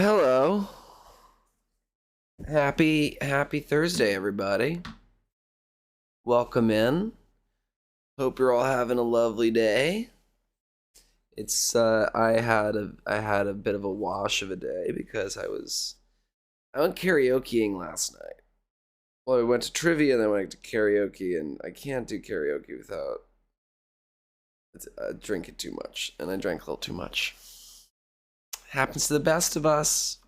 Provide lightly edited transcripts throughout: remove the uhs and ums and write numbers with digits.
Hello. Happy Thursday, everybody. Welcome in. Hope you're all having a lovely day. It's I had a bit of a wash of a day because I went karaokeing last night. Well, I went to trivia and then I went to karaoke, and I can't do karaoke without drinking too much, and I drank a little too much. Happens to the best of us,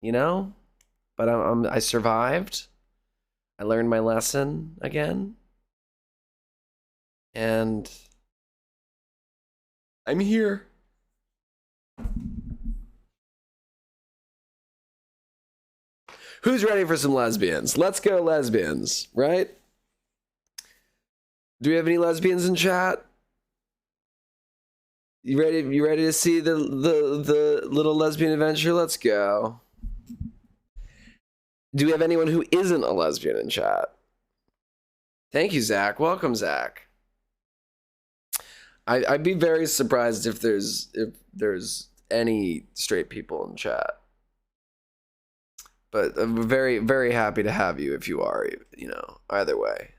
you know? But I survived. I learned my lesson again. And I'm here. Who's ready for some lesbians? Let's go lesbians, right? Do we have any lesbians in chat? You ready to see the little lesbian adventure? Let's go. Do we have anyone who isn't a lesbian in chat? Thank you, Zach. Welcome, Zach. I'd be very surprised if there's any straight people in chat. But I'm very, very happy to have you if you are, either way.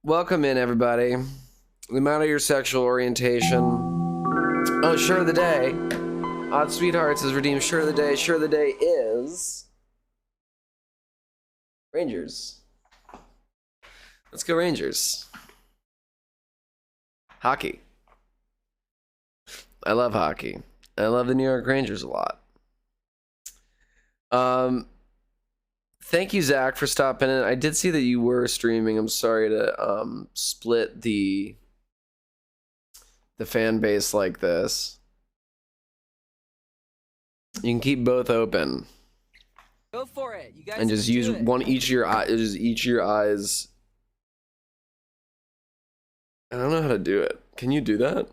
Welcome in, everybody. No matter your sexual orientation. Oh, sure of the day. Odd Sweethearts has redeemed sure of the day. Sure of the day is Rangers. Let's go Rangers. Hockey. I love hockey. I love the New York Rangers a lot. Thank you, Zach, for stopping in. I did see that you were streaming. I'm sorry to split the fan base like this. You can keep both open. Go for it. You guys and just use each of your eyes. Just each of your eyes. I don't know how to do it. Can you do that?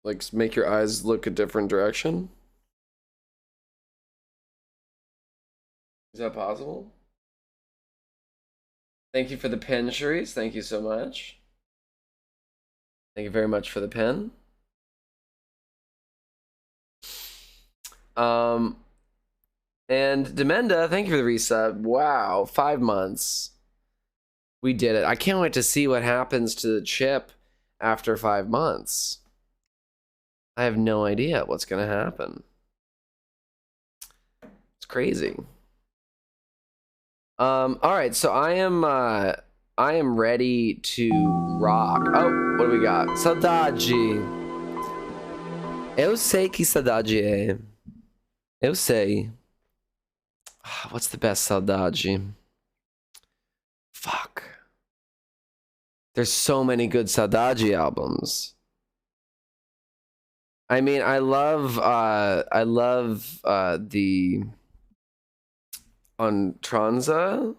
Like, make your eyes look a different direction? Is that possible? Thank you for the pen, Cherise. Thank you so much. Thank you very much for the pen. And Demenda, thank you for the reset. Wow, 5 months. We did it. I can't wait to see what happens to the chip after 5 months. I have no idea what's gonna happen. It's crazy. All right, so I am ready to rock. Oh, what do we got? Saudade. Eu sei que saudade é. Eu sei. What's the best saudade? Fuck. There's so many good saudade albums. I mean, I love the on Tranza,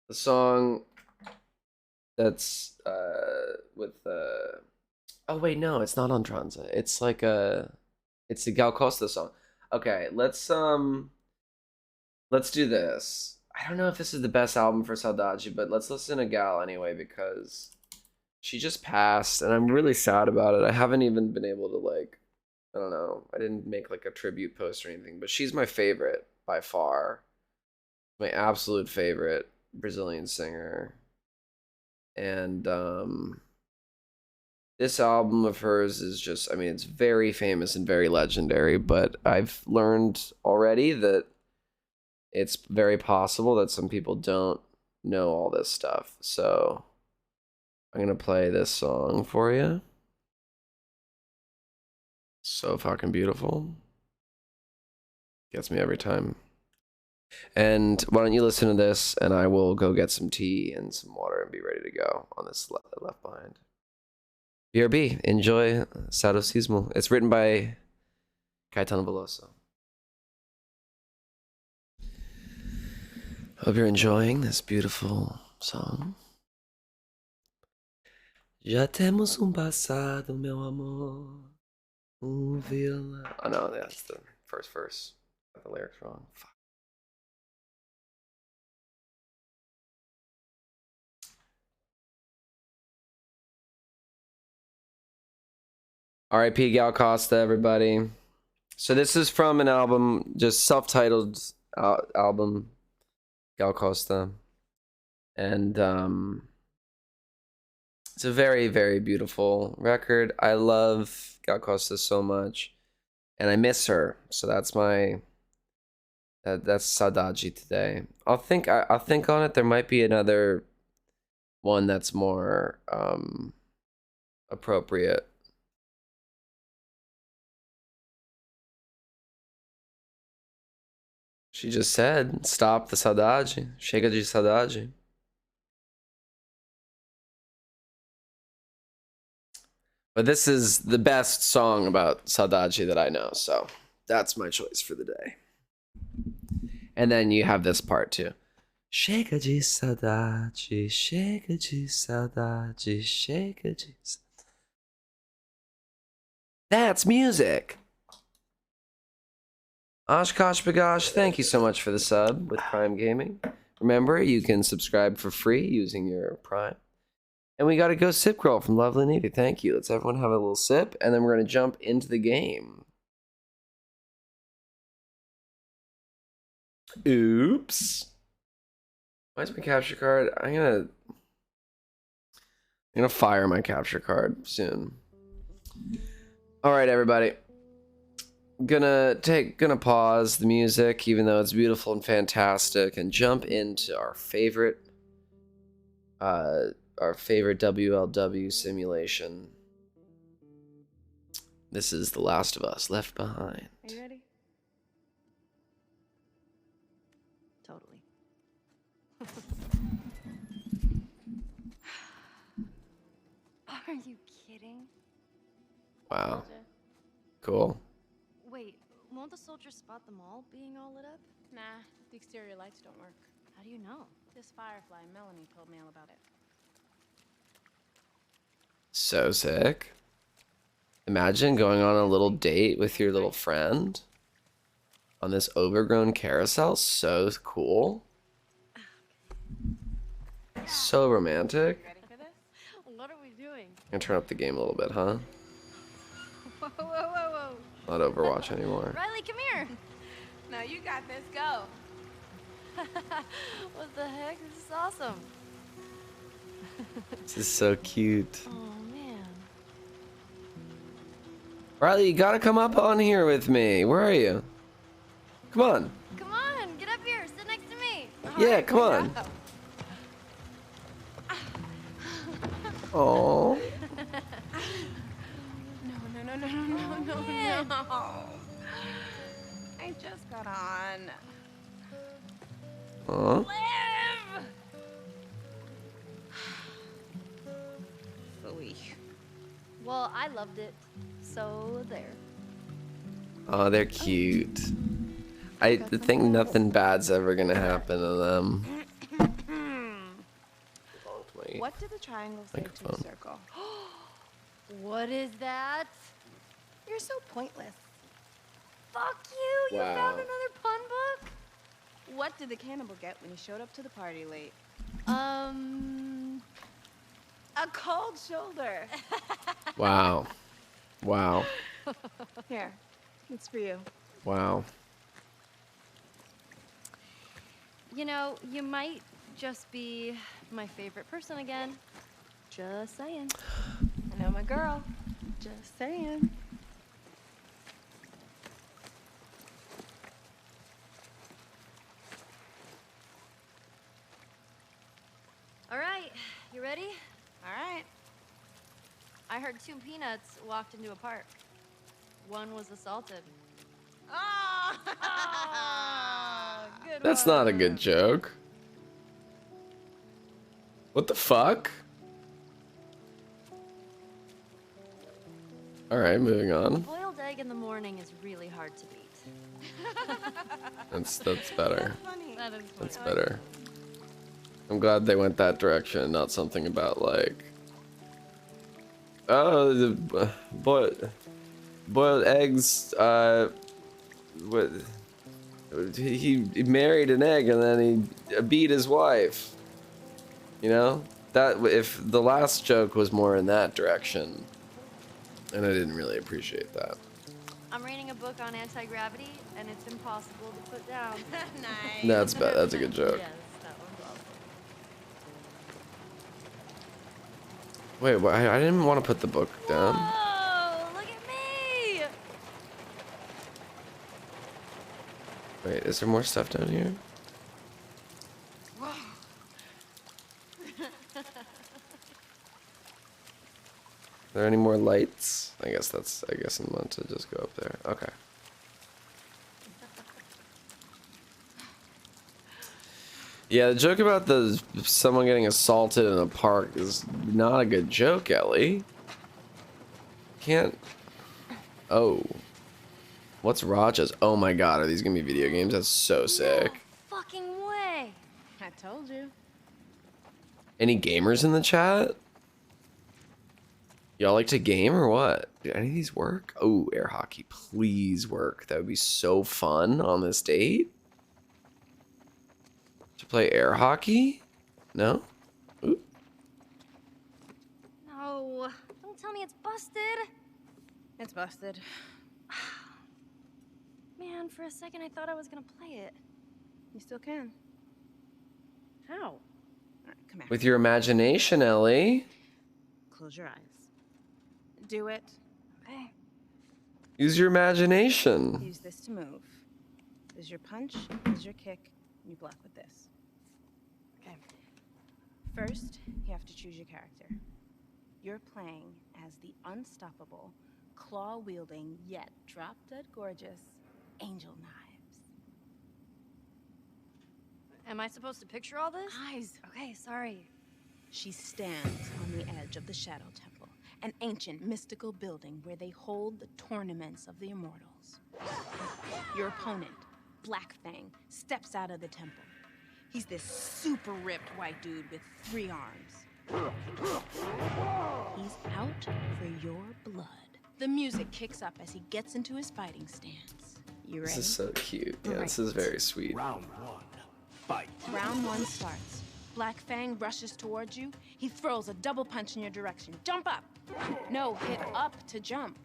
the song that's with oh wait, no, it's not on Tranza. It's like it's the Gal Costa song. Okay, let's do this. I don't know if this is the best album for Saudade, but let's listen to Gal anyway because she just passed and I'm really sad about it. I haven't even been able to, like, I don't know. I didn't make like a tribute post or anything, but she's my favorite by far. My absolute favorite Brazilian singer. And this album of hers is just, I mean, it's very famous and very legendary, but I've learned already that it's very possible that some people don't know all this stuff. So I'm going to play this song for you. So fucking beautiful. Gets me every time. And why don't you listen to this, and I will go get some tea and some water and be ready to go on this left behind. BRB, enjoy Saudosismo. It's written by Caetano Veloso. Hope you're enjoying this beautiful song. Já temos passado, meu amor. Vila. Oh no, that's the first verse. Got the lyrics wrong. Fuck. R.I.P. Gal Costa, everybody. So this is from an album, just self-titled album, Gal Costa, and it's a very, very beautiful record. I love Gal Costa so much, and I miss her. So that's my that's Sadaji today. I'll think on it. There might be another one that's more appropriate. She just said, stop the Sadaji. Chega de Sadaji. But this is the best song about Sadaji that I know, so that's my choice for the day. And then you have this part too. Chega de saudade, chega de saudade, chega de saudade. That's music. Oshkosh Bagosh, thank you so much for the sub with Prime Gaming. Remember, you can subscribe for free using your Prime. And we got a Ghost Sip Girl from Lovely Navy. Thank you. Let's everyone have a little sip, and then we're going to jump into the game. Oops. Why's my capture card? I'm gonna fire my capture card soon. All right, everybody. Gonna pause the music, even though it's beautiful and fantastic, and jump into our favorite WLW simulation. This is The Last of Us: Left Behind. Are you ready? Totally. Are you kidding? Wow. Cool. Wait, won't the soldiers spot them all being all lit up? Nah, the exterior lights don't work. How do you know? This Firefly, Melanie, told me all about it. So sick. Imagine going on a little date with your little friend on this overgrown carousel. So cool. So romantic. Ready for this? What are we doing? I'm gonna turn up the game a little bit, huh? Whoa, whoa, whoa, whoa. Not Overwatch anymore. Riley, come here. No, you got this. Go. What the heck? This is awesome. This is so cute. Oh, man. Riley, you gotta come up on here with me. Where are you? Come on. Come on, get up here. Sit next to me. Yeah, come on. Oh. No. man. I just got on. Huh? Liv! Phooey. Well, I loved it. So there. Oh, they're cute. I think nothing bad's ever gonna happen to them. What did the triangle say to the Microphone. circle? What is that? You're so pointless. Fuck you! You Wow. found another pun book? What did the cannibal get when he showed up to the party late? A cold shoulder. Wow. Wow. Here, it's for you. Wow. You know, you might just be my favorite person again. Just saying. I know my girl. Just saying. All right, you ready? All right. I heard two peanuts walked into a park. One was assaulted. Oh! Good That's one. not a good joke. What the fuck? Alright, moving A on. boiled egg in the morning is really hard to beat. That's better. Funny. That is That's better. I'm glad they went that direction, not something about like, oh, the boiled eggs. What? He married an egg and then he beat his wife. You know, that if the last joke was more in that direction, And I didn't really appreciate that. I'm reading a book on anti-gravity, and it's impossible to put down. Nice. That's bad. That's a good joke. Yes, that one's awesome. Wait, I didn't want to put the book down. Whoa! Look at me! Wait, is there more stuff down here? Are there any more lights? I guess I'm meant to just go up there. Okay. Yeah, the joke about someone getting assaulted in a park is not a good joke, Ellie. Can't. Oh. What's Raja's? Oh my god, are these gonna be video games? That's so sick. No fucking way! I told you. Any gamers in the chat? Y'all like to game or what? Do any of these work? Oh, air hockey, please work. That would be so fun on this date. To play air hockey? No? Ooh. No, don't tell me it's busted. It's busted. Man, for a second I thought I was gonna play it. You still can. How? All right, come here. With your imagination, Ellie. Close your eyes. Do it. Okay. Use your imagination. Use this to move. This is your punch, this is your kick, and you block with this. Okay. First, you have to choose your character. You're playing as the unstoppable, claw-wielding, yet drop-dead gorgeous Angel Knives. Am I supposed to picture all this? Eyes! Okay, sorry. She stands on the edge of the Shadow Temple, an ancient mystical building where they hold the tournaments of the immortals. Your opponent, Black Fang, steps out of the temple. He's this super ripped white dude with 3 arms. He's out for your blood. The music kicks up as he gets into his fighting stance. You ready? This is so cute. Yeah, this is very sweet. Round 1. Fight. Round 1 starts. Black Fang rushes towards you. He throws a double punch in your direction. Jump up. No, hit up to jump.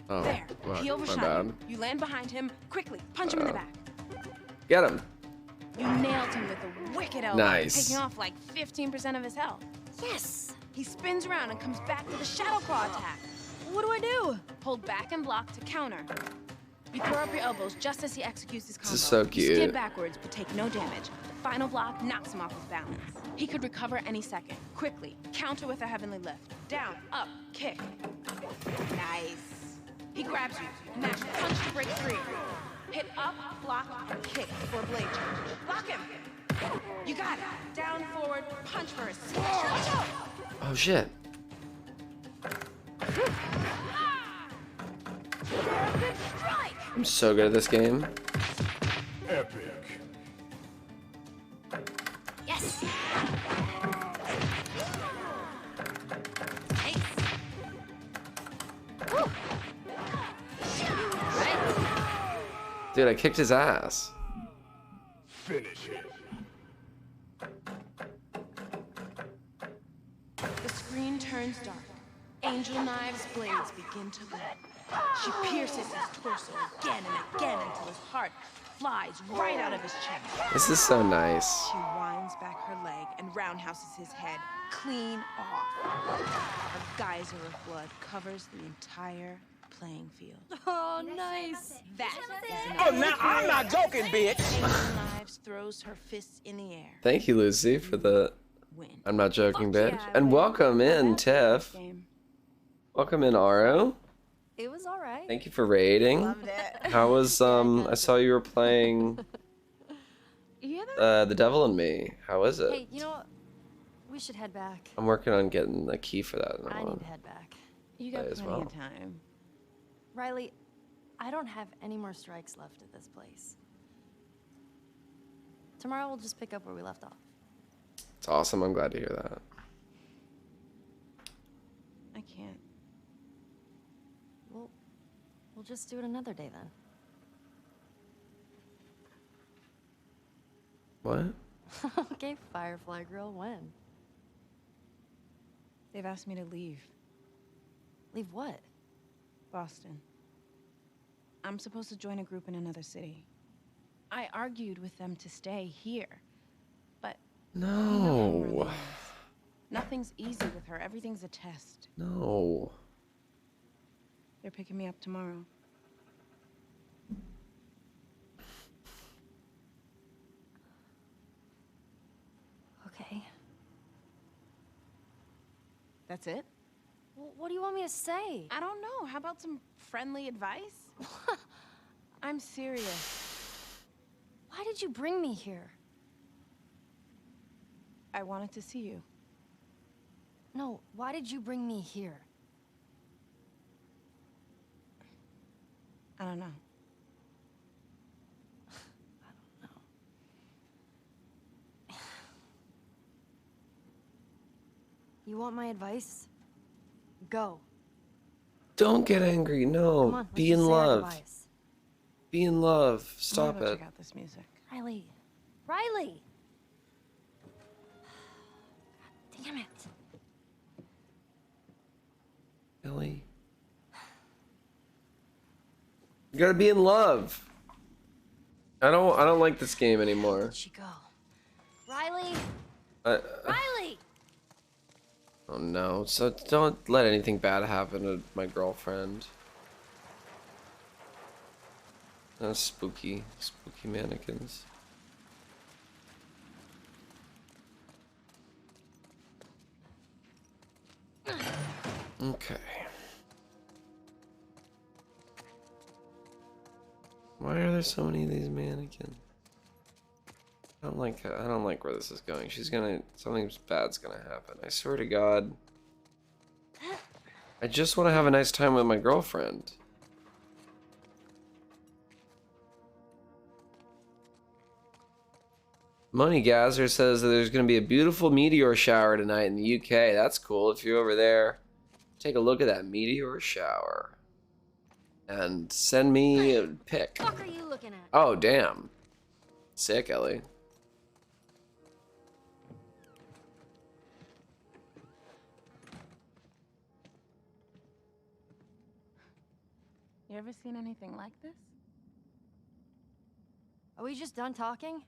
Oh, There. fuck, He my overshot bad. you. You land behind him. Quickly, punch him in the back. Get him. You nailed him with a wicked elbow, Nice. taking off like 15% of his health. Yes! He spins around and comes back to the Shadow Claw attack. What do I do? Hold back and block to counter. You throw up your elbows just as he executes his combo. This is so You cute. skid backwards but take no damage. The final block knocks him off his balance. He could recover any second. Quickly, counter with a heavenly lift. Down, up, kick. Nice. He grabs you. Mash punch to break free. Hit up, block, kick for a blade change. Block him. You got it. Down, forward, punch first. Watch out. Oh shit. I'm so good at this game. Epic. Yes! Nice! Woo! Right. Dude, I kicked his ass. Finish him. The screen turns dark. Angel Knives' blades begin to glow. She pierces his torso again and again until his heart flies right out of his chest. This is so nice. She winds back her leg and roundhouses his head clean off. A geyser of blood covers the entire playing field. Oh, nice! That is an Oh, now I'm not joking, bitch. Angel Knives throws her fists in the air. Thank you, Lucy, for the Win. I'm not joking, Fuck bitch. yeah, And man. welcome in, Tiff. Game. Welcome in, Aro. It was alright. Thank you for raiding. Loved it. How was I saw you were playing You hear that? The Devil in Me. How is it? Hey, you know what? We should head back. I'm working on getting the key for that. I need to head back. You got Might as plenty well. of time. Riley, I don't have any more strikes left at this place. Tomorrow we'll just pick up where we left off. It's awesome. I'm glad to hear that. I can't. We'll just do it another day then. What? Okay, Firefly Girl, when? They've asked me to leave. Leave what? Boston. I'm supposed to join a group in another city. I argued with them to stay here, but you know how Marlene No. is. Nothing's easy with her. Everything's a test. No. They're picking me up tomorrow. Okay. That's it? Well, what do you want me to say? I don't know. How about some friendly advice? I'm serious. Why did you bring me here? I wanted to see you. No, why did you bring me here? I don't know. You want my advice? Go. Don't get angry. Come No. on, let's Be just in say our love. goodbyes. Be in love. I'm Stop gonna go it. check out this music. Riley. Riley! God damn it. Ellie. You gotta be in love. I don't like this game anymore. Where'd she go? Riley! I, Riley! oh no. So don't let anything bad happen to my girlfriend. That's spooky. Spooky mannequins. Okay. Why are there so many of these mannequins? I don't like where this is going. Something bad's gonna happen. I swear to God. I just want to have a nice time with my girlfriend. Money Gazer says that there's gonna be a beautiful meteor shower tonight in the UK. That's cool. If you're over there, take a look at that meteor shower. And send me a pic. What the fuck are you looking at? Oh, damn. Sick, Ellie. You ever seen anything like this? Are we just done talking?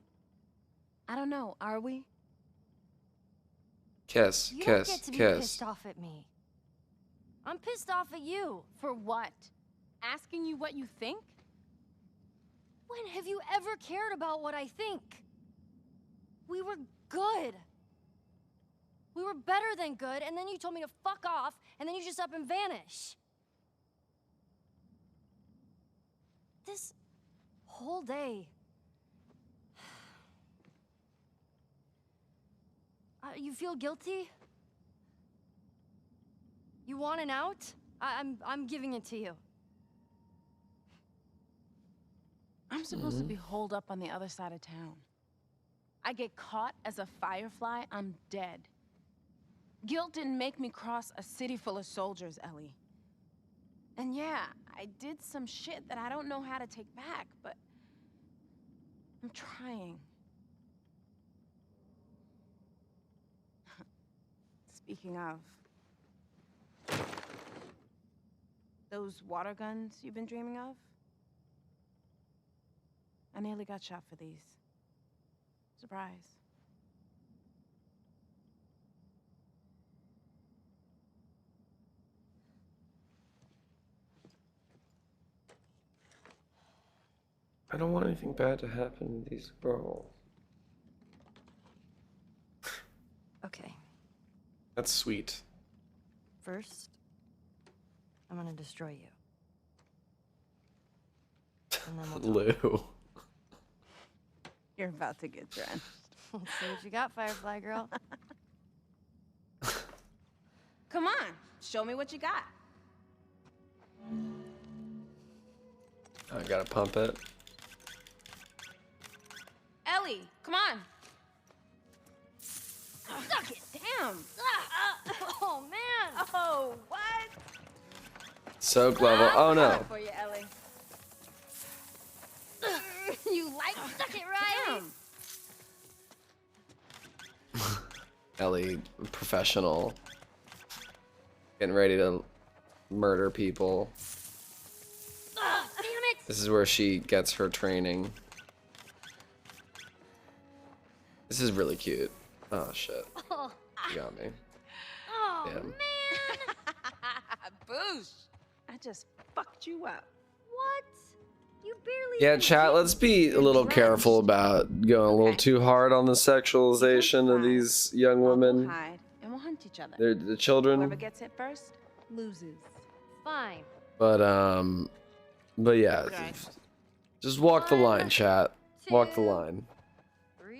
I don't know. Are we? Kiss, You don't kiss, get to be kiss. pissed off at me. I'm pissed off at you. For what? Asking you what you think? When have you ever cared about what I think? We were good. We were better than good, and then you told me to fuck off, and then you just up and vanish. This whole day. You feel guilty? You want an out? I'm giving it to you. I'm supposed to be holed up on the other side of town. I get caught as a firefly, I'm dead. Guilt didn't make me cross a city full of soldiers, Ellie. And yeah, I did some shit that I don't know how to take back, but I'm trying. Speaking of, those water guns you've been dreaming of? I nearly got shot for these. Surprise. I don't want anything bad to happen to these girls. Okay. That's sweet. First, I'm gonna destroy you. And then we'll talk. Lou. You're about to get drenched. Let's see what you got, Firefly girl. Come on, show me what you got. I gotta pump it. Ellie, come on. Suck it, damn. Oh man! Oh, what? Soak level. Oh no. Coming for you, Ellie. You like Suck it, right? Damn. Ellie, professional. Getting ready to murder people. This is where she gets her training. This is really cute. Oh shit. Oh, You got me. oh Damn. man. Boosh! I just fucked you up. What? You barely Yeah, even chat, hit let's me. be a little careful about going a little Okay. too hard on the sexualization of these young I'll go women. hide, and we'll hunt each other. They're the Whoever children. gets hit first loses. Fine. But yeah. Okay. Just walk the line, 1, chat. Walk the 2, line. 3,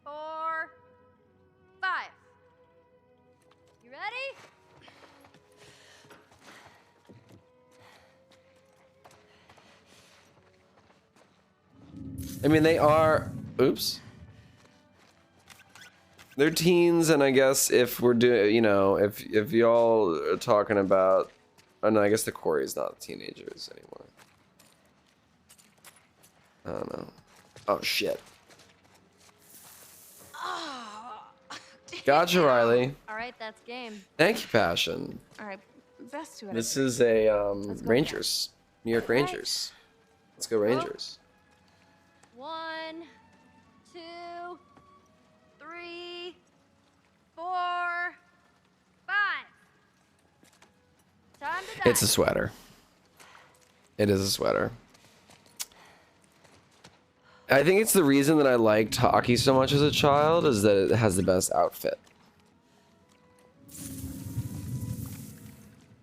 4, 5. You ready? I mean, they are. Oops. They're teens, and I guess if we're doing, you know, if y'all are talking about, oh no, I guess the Corey's not teenagers anymore. I don't know. Oh shit. Oh, Gotcha, Riley. All right, that's game. Thank you, Passion. All right, best two out of This three. is a Let's go Rangers, New York Alright. Rangers. Let's go Rangers. 1, 2, 3, 4, 5. Time to die. It's a sweater. It is a sweater. I think it's the reason that I liked hockey so much as a child is that it has the best outfit.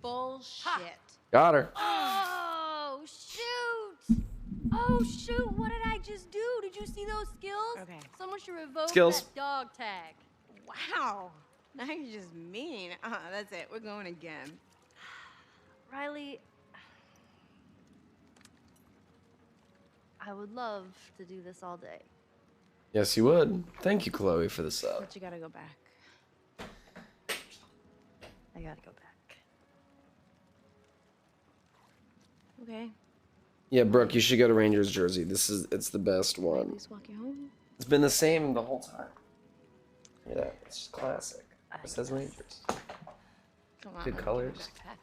Bullshit. Got her. Oh, shoot. Oh, shoot. What did I just do? Did you see those skills? Okay. Someone should revoke Skills. that dog tag. Wow. Now you're just mean. That's it. We're going again. Riley, I would love to do this all day. Yes, you would. Thank you, Chloe, for the sub. But you gotta go back. I gotta go back. Okay. Yeah, Brooke, you should go to Rangers jersey. It's the best At one. least walk you home. It's been the same the whole time. Yeah, it's just classic. It says Rangers. Come on. Good colors. Backpack.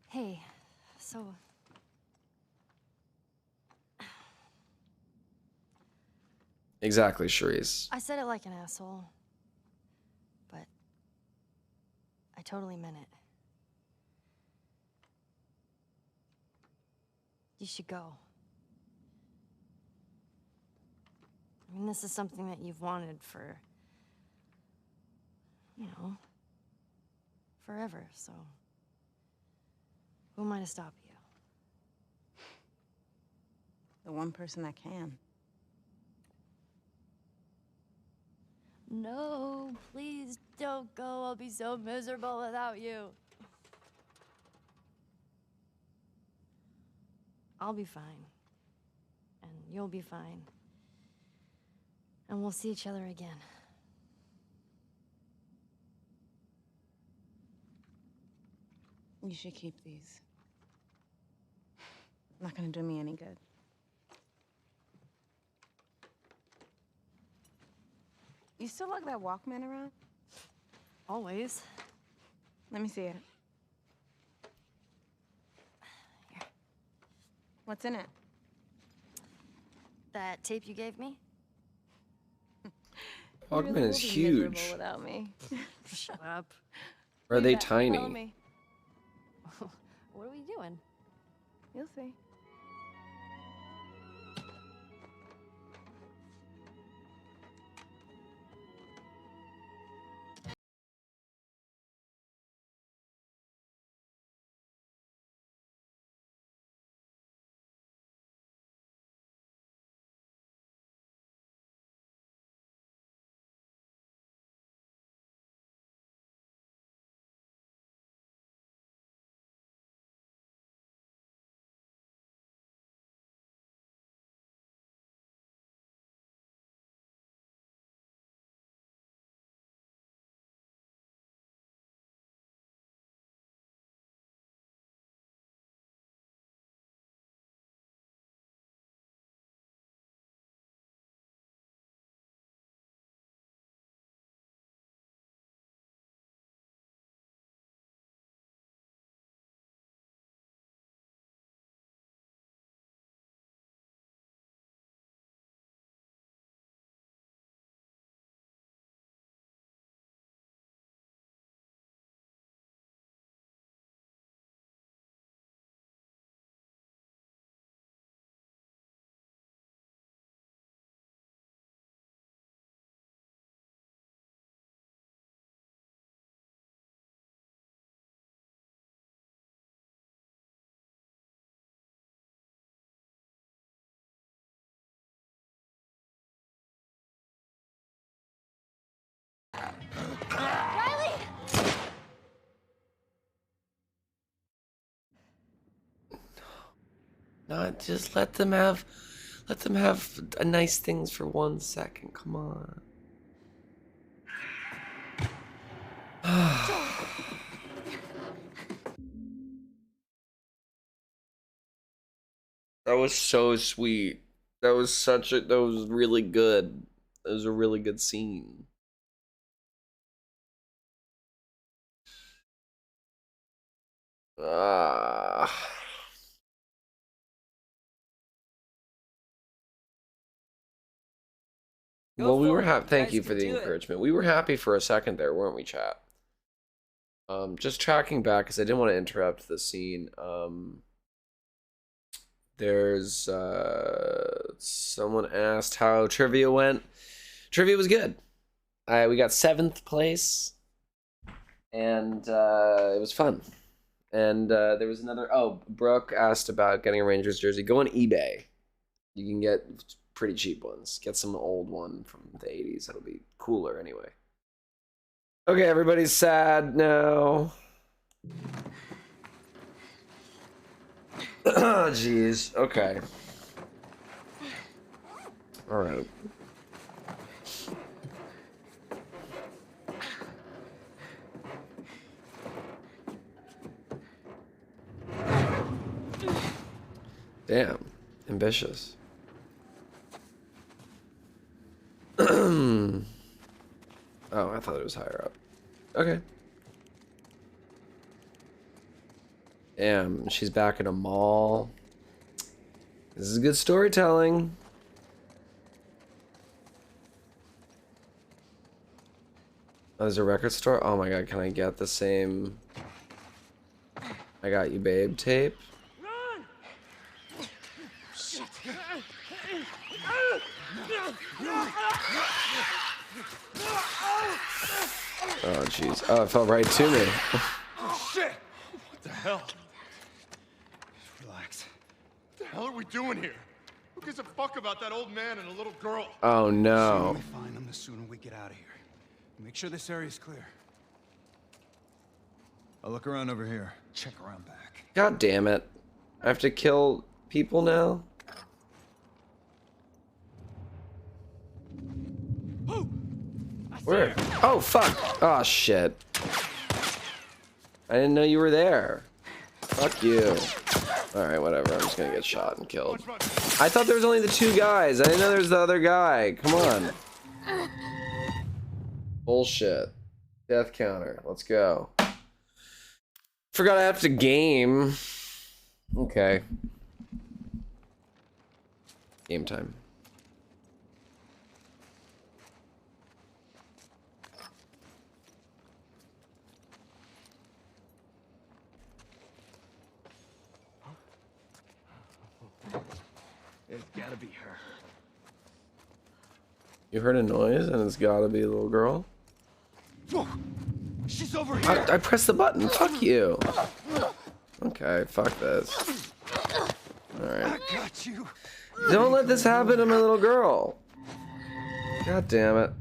Hey, so Exactly, Charisse. I said it like an asshole, but I totally meant it. You should go. I mean, this is something that you've wanted for, you know, forever, so who am I to stop you? The one person that can. No, please don't go. I'll be so miserable without you. I'll be fine. And you'll be fine. And we'll see each other again. You should keep these. Not gonna do me any good. You still lug that Walkman around? Always. Let me see it. Here. What's in it? That tape you gave me? Walkman You really is will be miserable huge. without me. Shut up. Or are they Way back, follow tiny? me. What are we doing? You'll see. Not just let them have nice things for 1 second. Come on. That was so sweet. That was really good. That was a really good scene. Ah. Well, we were happy. Thank you for the encouragement. We were happy for a second there, weren't we, chat? Just tracking back because I didn't want to interrupt the scene. There's someone asked how trivia went. Trivia was good. We got 7th place, and it was fun. And there was another. Oh, Brooke asked about getting a Rangers jersey. Go on eBay. You can get pretty cheap ones. Get some old one from the 80s. That'll be cooler anyway. Okay, everybody's sad now. Oh, jeez. Okay. All right. Damn. Ambitious. Oh, I thought it was higher up. Okay. Damn, she's back in a mall. This is good storytelling. Oh, there's a record store? Oh my god, can I get the same I Got You Babe tape? Run! Shit. Oh jeez. Oh, it fell right to me. Oh shit! What the hell? Relax. What the hell are we doing here? Who gives a fuck about that old man and a little girl? Oh The no. sooner we find them, the sooner we get out of here. Make sure this area's clear. I'll look around over here. Check around back. God damn it. I have to kill people now? Where? Oh, fuck. Oh, shit. I didn't know you were there. Fuck you. Alright, whatever. I'm just gonna get shot and killed. I thought there was only the 2 guys. I didn't know there was the other guy. Come on. Bullshit. Death counter. Let's go. Forgot I have to game. Okay. Game time. It's gotta be her. You heard a noise and it's gotta be a little girl? Whoa! She's over here! I pressed the button. Fuck you. Okay, fuck this. Alright. I got you! Don't let this happen to my little girl. God damn it.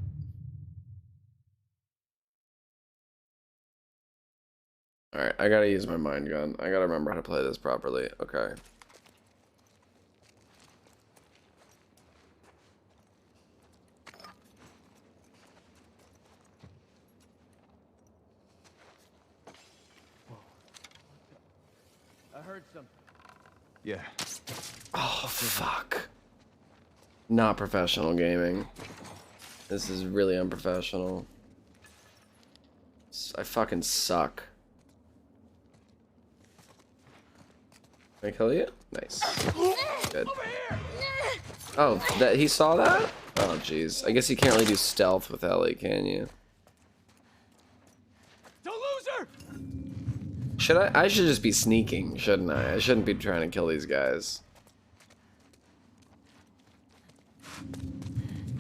Alright, I gotta use my mind gun. I gotta remember how to play this properly. Okay. I heard something. Yeah. Oh, fuck. Not professional gaming. This is really unprofessional. I fucking suck. Can I kill you? Nice. Good. Oh, that he saw that? Oh, jeez. I guess you can't really do stealth with Ellie, can you? Don't lose her! Should I? I should just be sneaking, shouldn't I? I shouldn't be trying to kill these guys.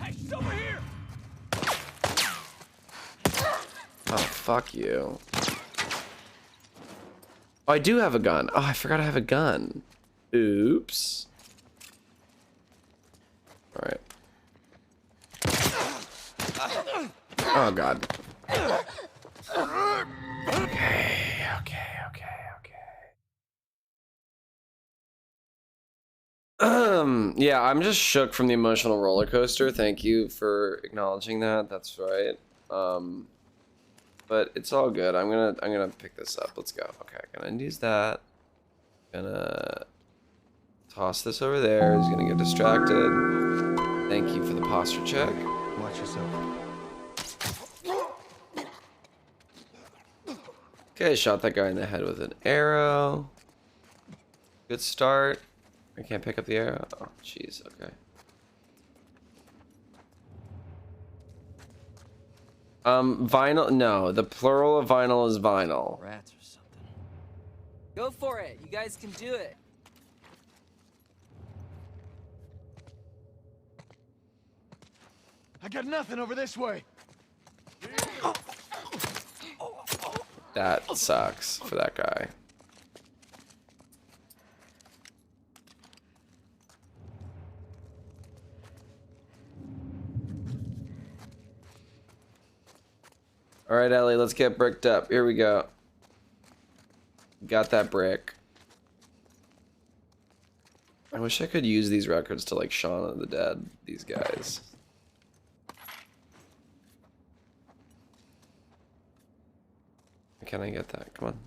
Hey, she's over here! Oh, fuck you. Oh, I do have a gun. Oh, I forgot I have a gun. Oops. Alright. Oh, God. Okay, okay, okay, okay. Yeah, I'm just shook from the emotional roller coaster. Thank you for acknowledging that. That's right. But it's all good. I'm gonna pick this up. Let's go. Okay, gonna use that. Gonna toss this over there. He's gonna get distracted. Thank you for the posture check. Watch yourself. Okay, shot that guy in the head with an arrow. Good start. I can't pick up the arrow. Oh, jeez. Okay. Vinyl. No, the plural of vinyl is vinyl. Rats or something. Go for it. You guys can do it. I got nothing over this way. That sucks for that guy. All right, Ellie, let's get bricked up. Here we go. Got that brick. I wish I could use these records to like Shaun of the Dead, these guys. Can I get that? Come on.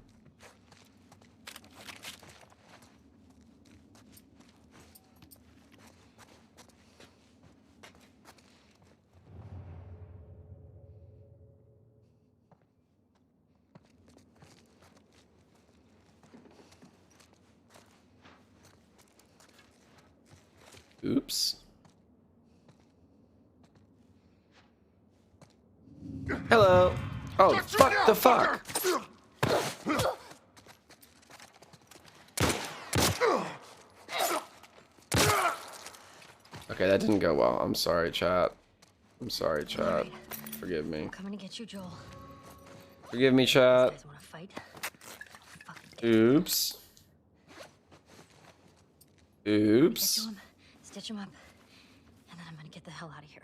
Oops. Hello. Oh, fuck the fuck. Okay, that didn't go well. I'm sorry, chat. I'm sorry, chat. Alright. Forgive me. I'm coming to get you, Joel. Forgive me, You chat. guys wanna fight? Oops. Get Oops. to him, stitch him up, and then I'm gonna get the hell out of here.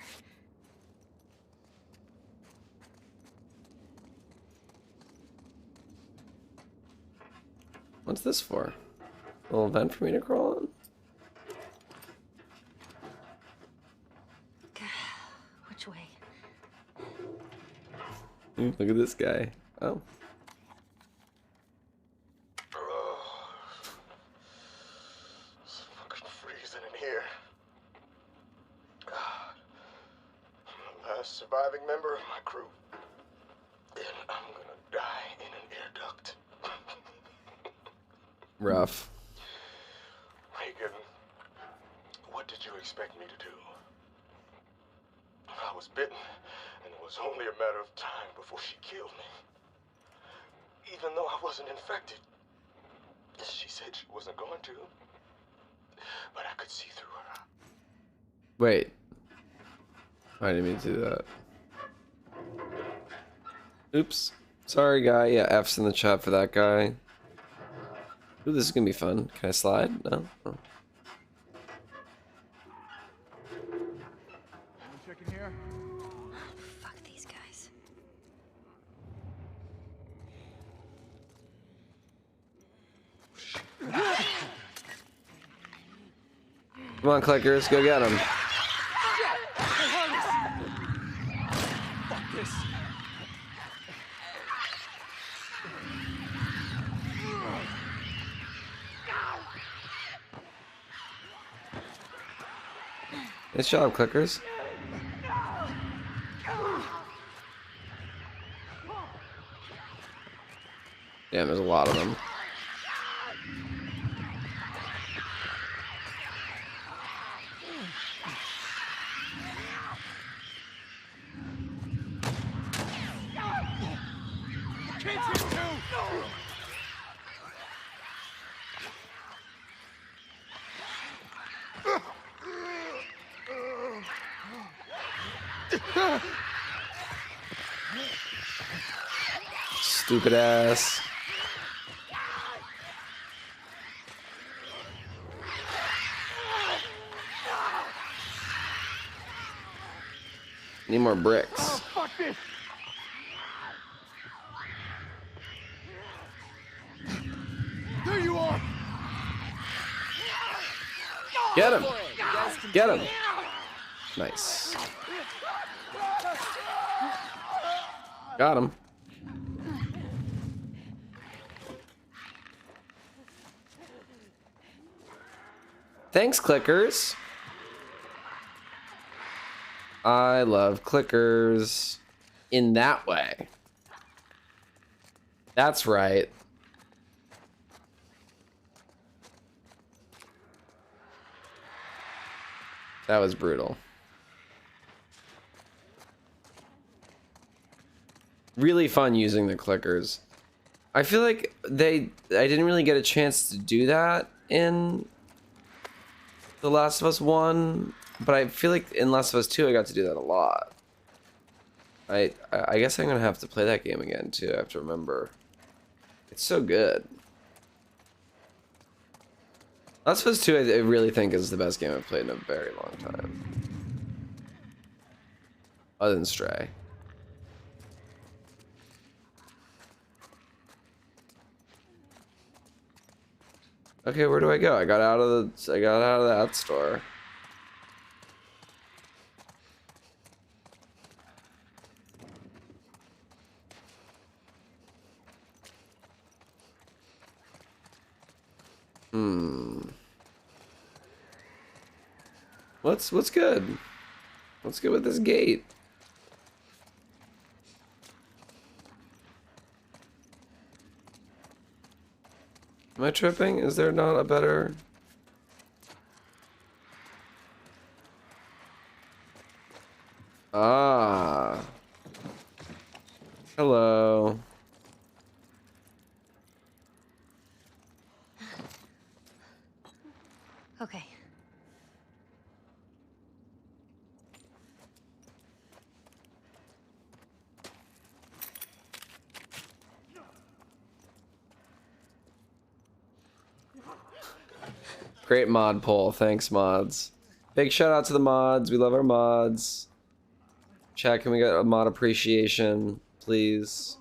What's this for? A little vent for me to crawl on? Which way? Ooh, look at this guy. Oh. It's fucking freezing in here. I'm the last surviving member of my crew. And I'm gonna die in an air duct. Rough. Reagan, what did you expect me to do? I was bitten, and it was only a matter of time before she killed me. Even though I wasn't infected. She said she wasn't going to. But I could see through her. Wait. I didn't mean to do that. Oops. Sorry, guy. Yeah, F's in the chat for that guy. Ooh, this is gonna be fun. Can I slide? No? Oh. Checking here. Fuck these guys. Come on, clickers. Go get him. Fuck this. Nice job, clickers. Damn, there's a lot of them. Stupid ass. Need more bricks. Fuck this. There you are. Get Get him! For it. You guys can Get do him! it. Nice. Got him. Thanks, clickers. I love clickers in that way. That's right. That was brutal. Really fun using the clickers. I feel like I didn't really get a chance to do that in The Last of Us 1, but I feel like in Last of Us 2 I got to do that a lot. I guess I'm gonna have to play that game again too. I have to remember. It's so good. Last of Us 2 I really think is the best game I've played in a very long time. Other than Stray. Okay, where do I go? I got out of that store. What's good? What's good with this gate? Am I tripping? Is there not a better... Ah. Hello. Okay. Great mod poll. Thanks, mods. Big shout out to the mods. We love our mods. Chat, can we get a mod appreciation, please?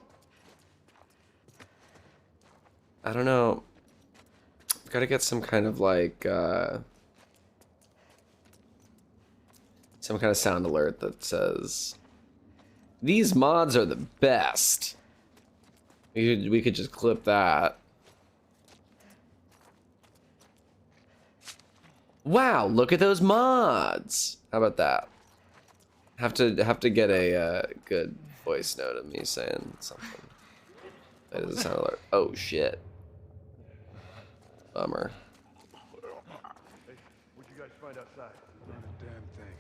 I don't know. Gotta get some kind of like some kind of sound alert that says these mods are the best. We could just clip that. Wow, look at those mods. How about that? Have to get a good voice note of me saying something. That is a sound alert. Oh shit. Bummer. Hey, what'd you guys find outside? Not a damn thing.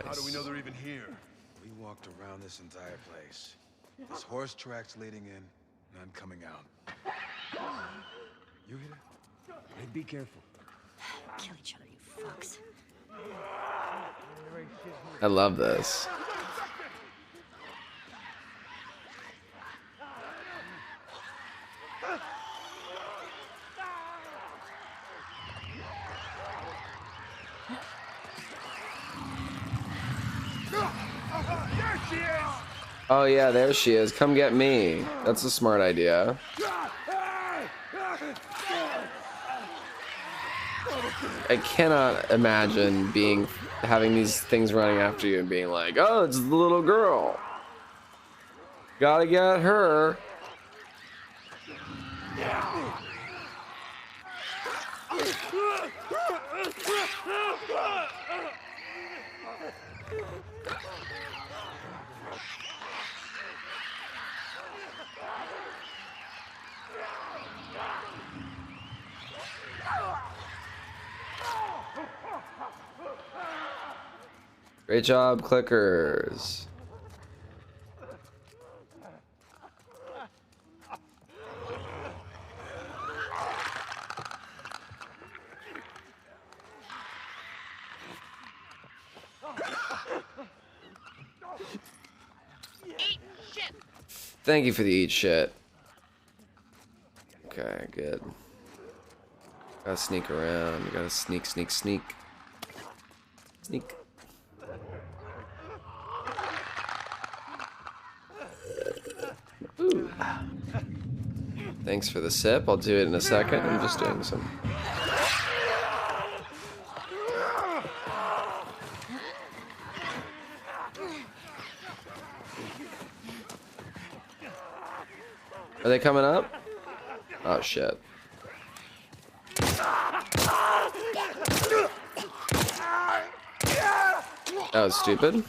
How do we know they're even here? We walked around this entire place. There's horse tracks leading in, none coming out. You hear that? Hey, be careful. Kill each other, you fucks. I love this. Oh yeah, there she is. Come get me. That's a smart idea. I cannot imagine having these things running after you and being like, oh, it's the little girl. Gotta get her. Great job, clickers. Thank you for the eat shit. Okay, good. Gotta sneak around. You gotta sneak, sneak, sneak. Sneak. Ooh. Thanks for the sip. I'll do it in a second. I'm just doing some. Are they coming up? Oh shit. That was stupid.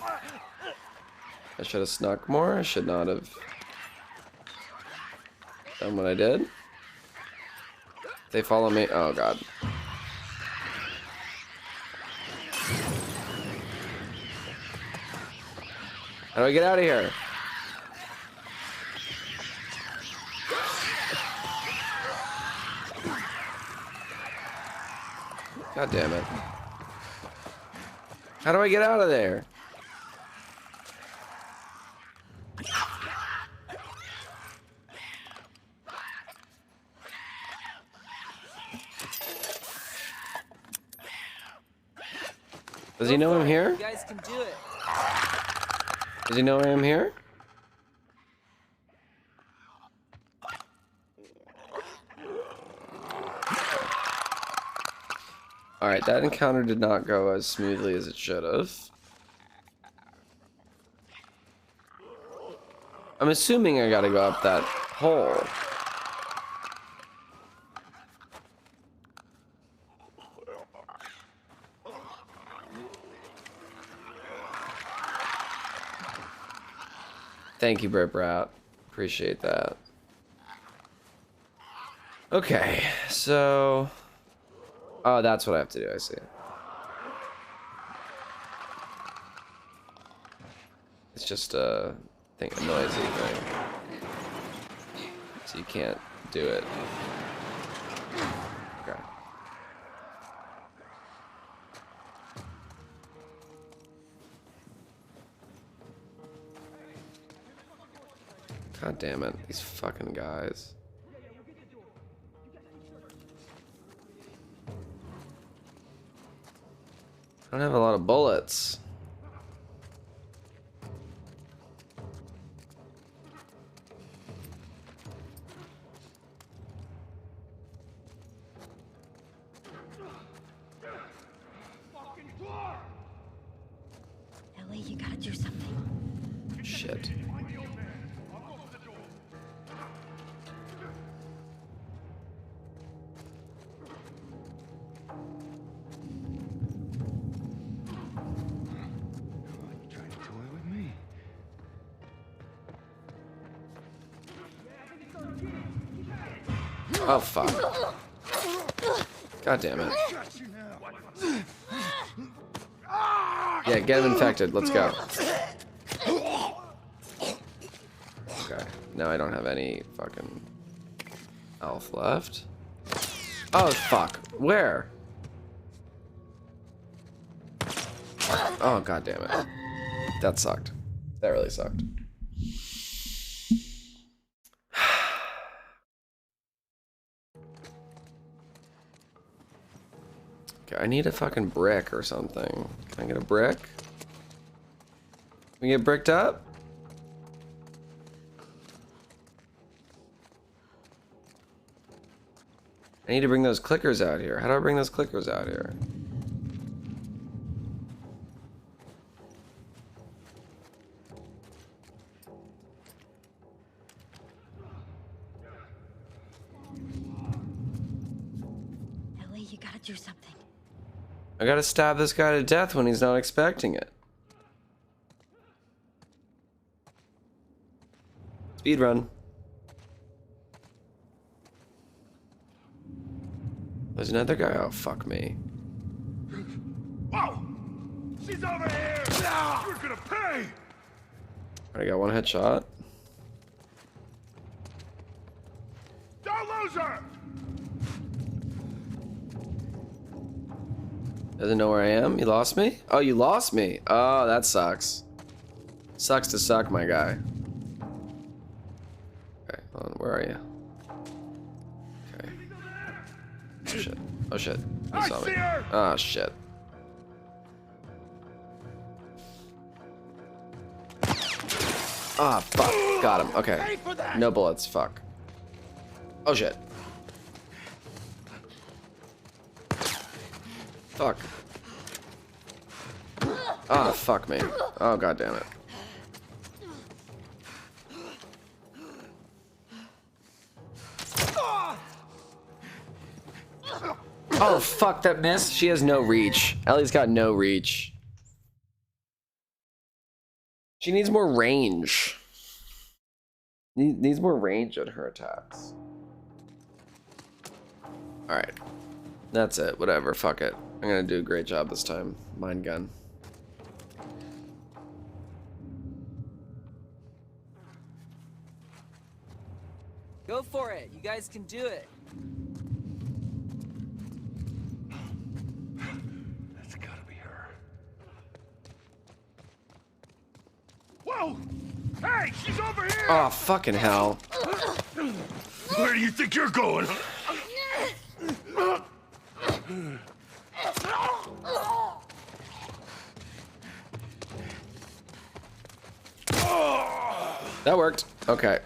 I should have snuck more. I should not have done what I did. They follow me. Oh god. How do I get out of here? God damn it. How do I get out of there? Does he know I'm here? You guys can do it. Does he know I am here? Alright, that encounter did not go as smoothly as it should have. I'm assuming I gotta go up that hole. Thank you, Brit Brat. Appreciate that. Okay, so... Oh, that's what I have to do, I see. It's just a thing, a noisy thing. So you can't do it. Okay. God damn it, these fucking guys. I don't have a lot of bullets. Ellie, you gotta do something. Shit. Oh fuck. God damn it. Yeah, get him infected. Let's go. Okay. Now I don't have any fucking health left. Oh fuck. Where? Oh god damn it. That sucked. That really sucked. I need a fucking brick or something. Can I get a brick? Can we get bricked up? I need to bring those clickers out here. How do I bring those clickers out here? Ellie, you gotta do something. I gotta stab this guy to death when he's not expecting it. Speed run. There's another guy. Oh, fuck me. Whoa! She's over here! You're gonna pay! I got one headshot. Don't lose her! Doesn't know where I am. You lost me? Oh, you lost me. Oh, that sucks. Sucks to suck, my guy. Okay, hold on. Where are you? Okay. Oh, shit. Oh, shit. You saw me. Oh, shit. Ah, fuck. Got him. Okay. No bullets. Fuck. Oh, shit. Fuck. Ah, fuck me. Oh, god damn it. Oh, fuck, that missed. She has no reach. Ellie's got no reach. She needs more range. Needs more range on her attacks. Alright. That's it. Whatever. Fuck it. I'm gonna do a great job this time. Mind gun. Go for it. You guys can do it. That's gotta be her. Whoa! Hey, she's over here! Oh, fucking hell. Where do you think you're going? That worked. Okay.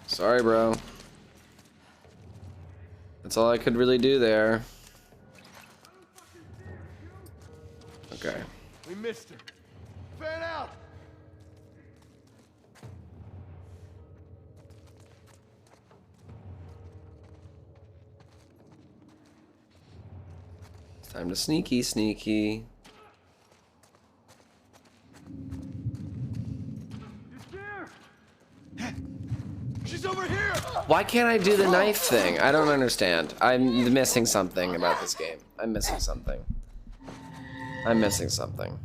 Sorry, bro. That's all I could really do there. Okay. We missed her. Fan out! It's time to sneaky, sneaky. She's over here! Why can't I do the knife thing? I don't understand. I'm missing something about this game. I'm missing something. I'm missing something.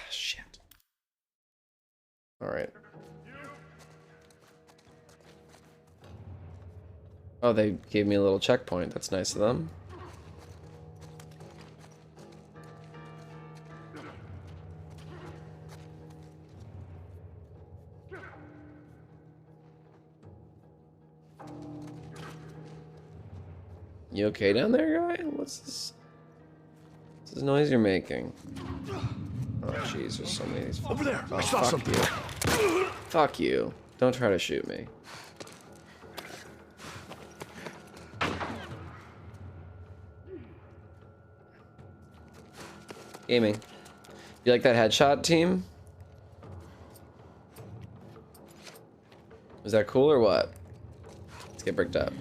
Shit. Alright. Oh, they gave me a little checkpoint. That's nice of them. You okay down there, guy? What's this? What's this noise you're making? Oh, jeez, there's so many of these. Over there! Oh, I saw fuck something! you. Fuck you. Don't try to shoot me. Gaming. You like that headshot, team? Is that cool or what? Let's get bricked up.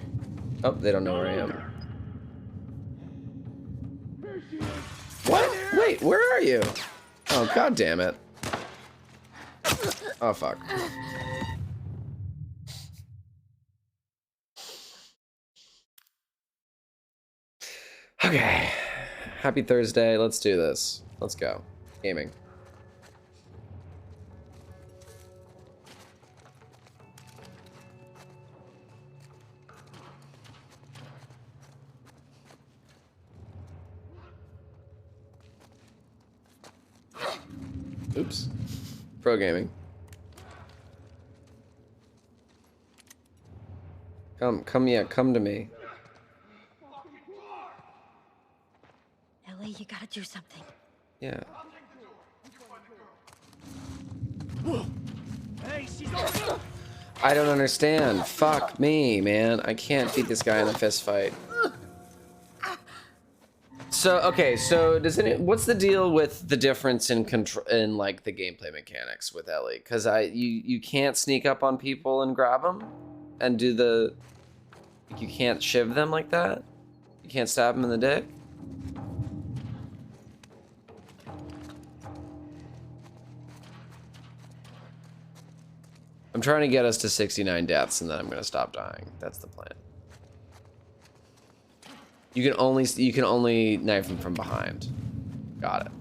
Oh, they don't know where I am. What? Wait, where are you? Oh, god damn it. Oh, fuck. Okay. Happy Thursday. Let's do this. Let's go. Gaming. Oops. Pro gaming. Come to me. Ellie, you gotta do something. Yeah. Hey, she's over! I don't understand. Fuck me, man. I can't beat this guy in a fist fight. So okay, so what's the deal with the difference in control in like the gameplay mechanics with Ellie? Because you can't sneak up on people and grab them, and do the you can't shiv them like that. You can't stab them in the dick. I'm trying to get us to 69 deaths, and then I'm gonna stop dying. That's the plan. You can only knife him from behind. Got it.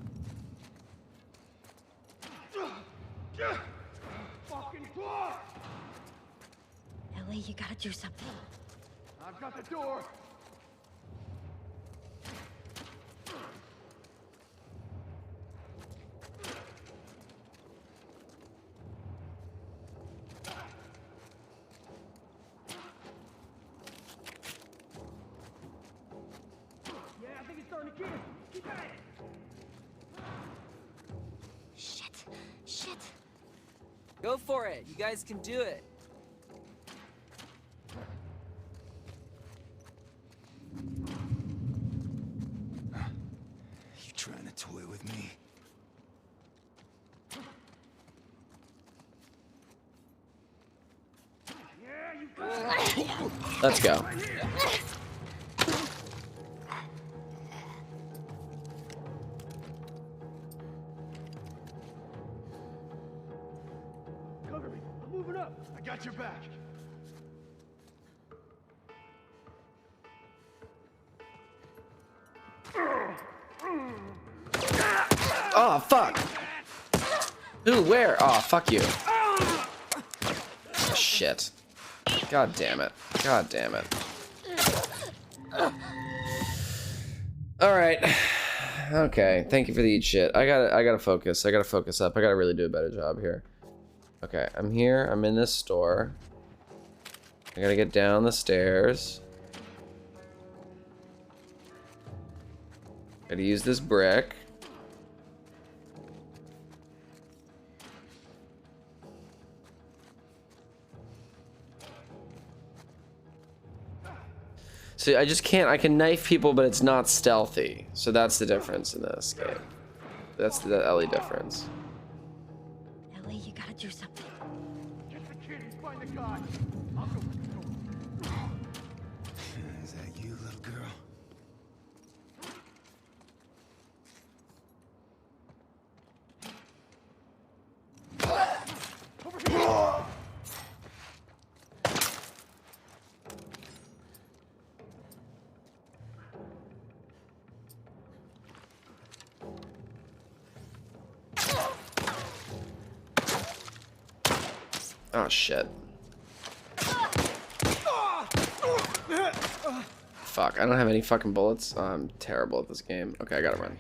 Ellie, you gotta do something. I've got the door! Shit. Go for it. You guys can do it. Let's go. Cover me. I'm moving up. I got your back. Oh, fuck. Who? Where? Oh, fuck you. Oh, shit. God damn it. God damn it. Alright. Okay, thank you for the eat shit. I gotta focus. I gotta focus up. I gotta really do a better job here. Okay, I'm here. I'm in this store. I gotta get down the stairs. Gotta use this brick. See, I just can't. I can knife people, but it's not stealthy. So that's the difference in this game. That's the Ellie difference. Ellie, you gotta do something. Get the kid and find the guy. I'll go with the door. Is that you, little girl? Oh shit. Fuck, I don't have any fucking bullets. Oh, I'm terrible at this game. Okay, I gotta run.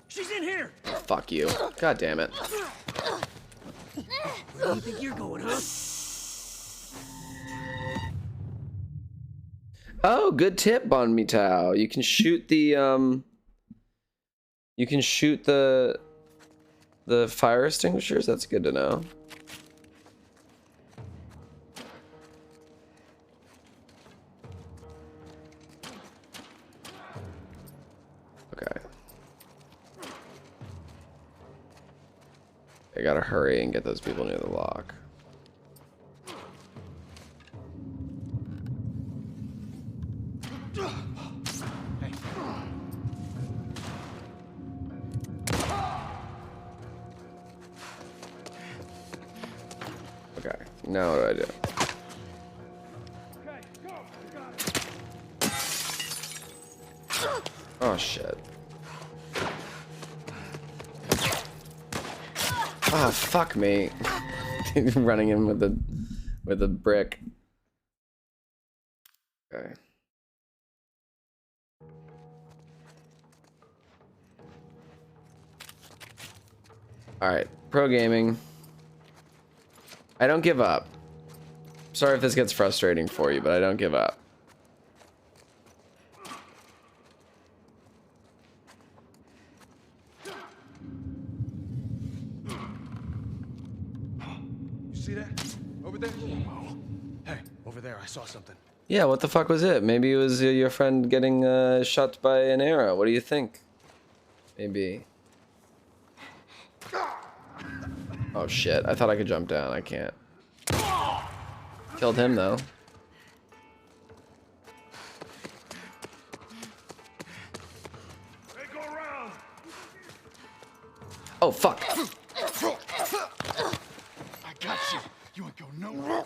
She's in here! Fuck you. God damn it. Where do you think you're going, huh? Oh, good tip, Bon Mi Tao. You can shoot the you can shoot the fire extinguishers. That's good to know. Okay. I gotta hurry and get those people near the lock. Okay, now what do I do? Okay, go. You got it. Oh shit. Oh fuck me. Running in with the brick. Okay. Alright, pro gaming. I don't give up. Sorry if this gets frustrating for you, but I don't give up. You see that? Over there? Hey, over there, I saw something. Yeah, what the fuck was it? Maybe it was your friend getting shot by an arrow. What do you think? Maybe. Oh shit, I thought I could jump down. I can't. Killed him though. Hey, go around. Oh fuck. I got you. You ain't go nowhere.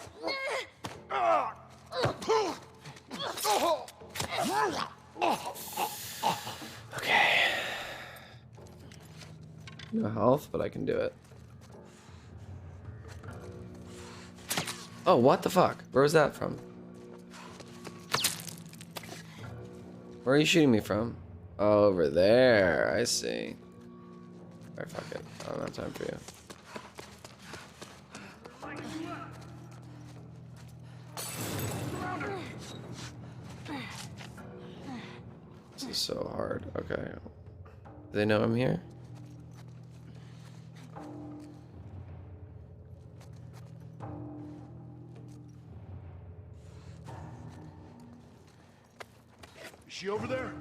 Okay. No health, but I can do it. Oh, what the fuck? Where was that from? Where are you shooting me from? Oh, over there. I see. Alright, fuck it. I don't have time for you. This is so hard. Okay. Do they know I'm here? Is she over there?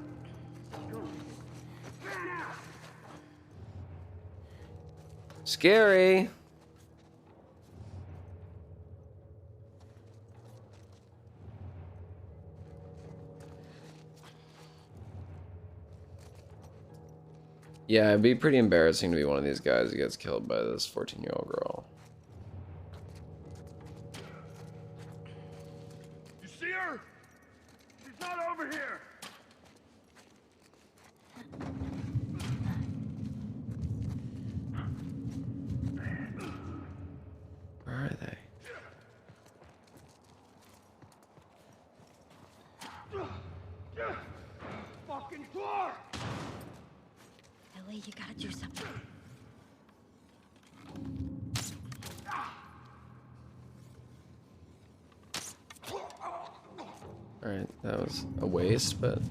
Scary. Yeah, it'd be pretty embarrassing to be one of these guys who gets killed by this 14-year-old girl. You see her? She's not over here. Where are they? Fucking door! Ellie, you gotta do something. Alright, that was a waste, but... Is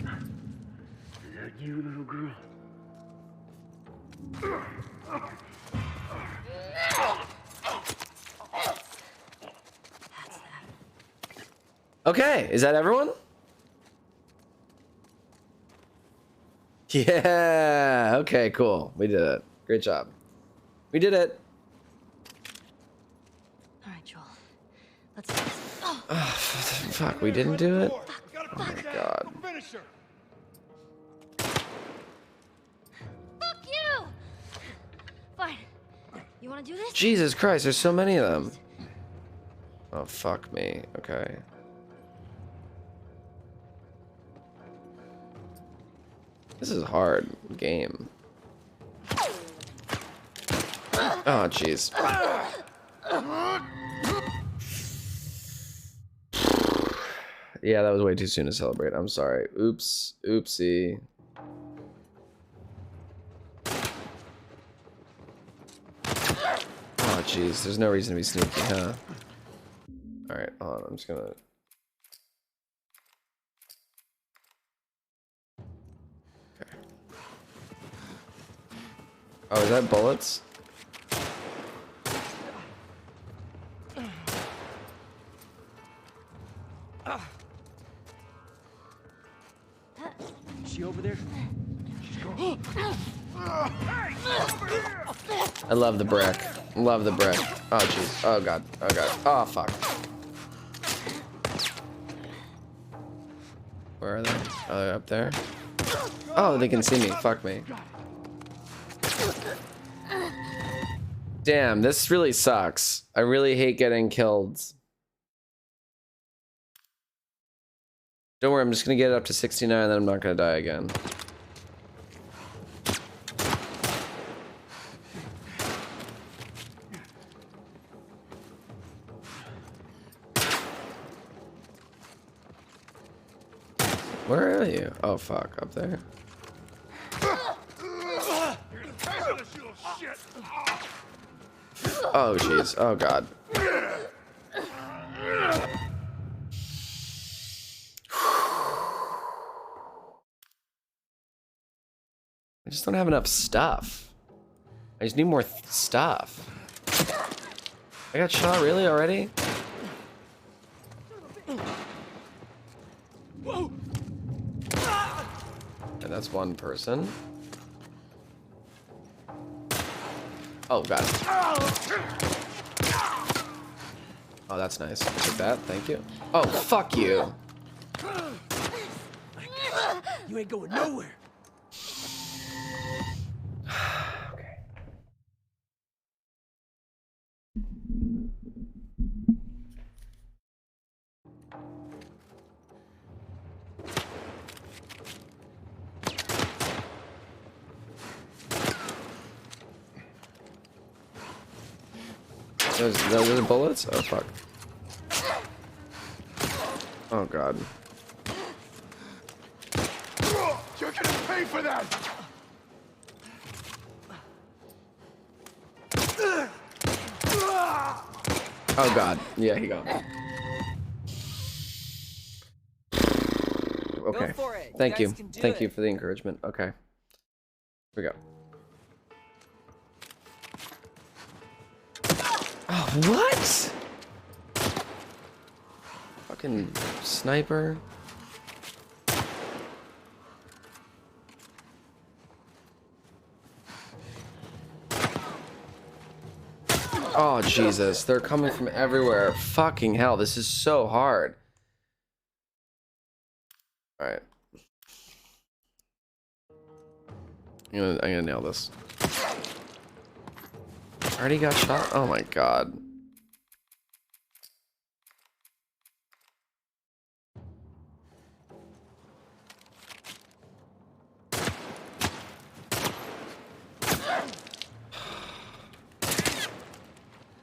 that you, little girl? Okay, is that everyone? Yeah, okay, cool. We did it. Great job. We did it. All right, Joel. Let's do this. Oh, Fuck, we didn't do it? Oh my God. Finish her. fuck you! Fine. You wanna do this? Jesus Christ, there's so many of them. Oh, fuck me. Okay. This is a hard game. Oh, jeez. Yeah, that was way too soon to celebrate. I'm sorry. Oops. Oopsie. Oh, jeez. There's no reason to be sneaky, huh? Alright, hold on. I'm just gonna... Okay. Oh, is that bullets? Is she over there? I love the brick. Love the brick. Oh, jeez. Oh, God. Oh, God. Oh, fuck. Where are they? Oh, they're up there? Oh, they can see me. Fuck me. Damn, this really sucks. I really hate getting killed. Don't worry, I'm just gonna get it up to 69 and then I'm not gonna die again. Where are you? Oh fuck, up there? Oh jeez, oh god. I just don't have enough stuff. I just need more stuff. I got shot really already? And that's one person. Oh god. Oh, that's nice. Take that, thank you. Oh, fuck you. You ain't going nowhere. Okay. Those are the bullets? Oh fuck. Oh god. You're gonna pay for that! Oh god. Yeah, he got me. Okay. Go for it. Thank you. guys can do Thank you it. for the encouragement. Okay. Here we go. Oh, what? Fucking sniper. Oh, Jesus. They're coming from everywhere. Fucking hell. This is so hard. Alright. I'm gonna nail this. Already got shot? Oh my god.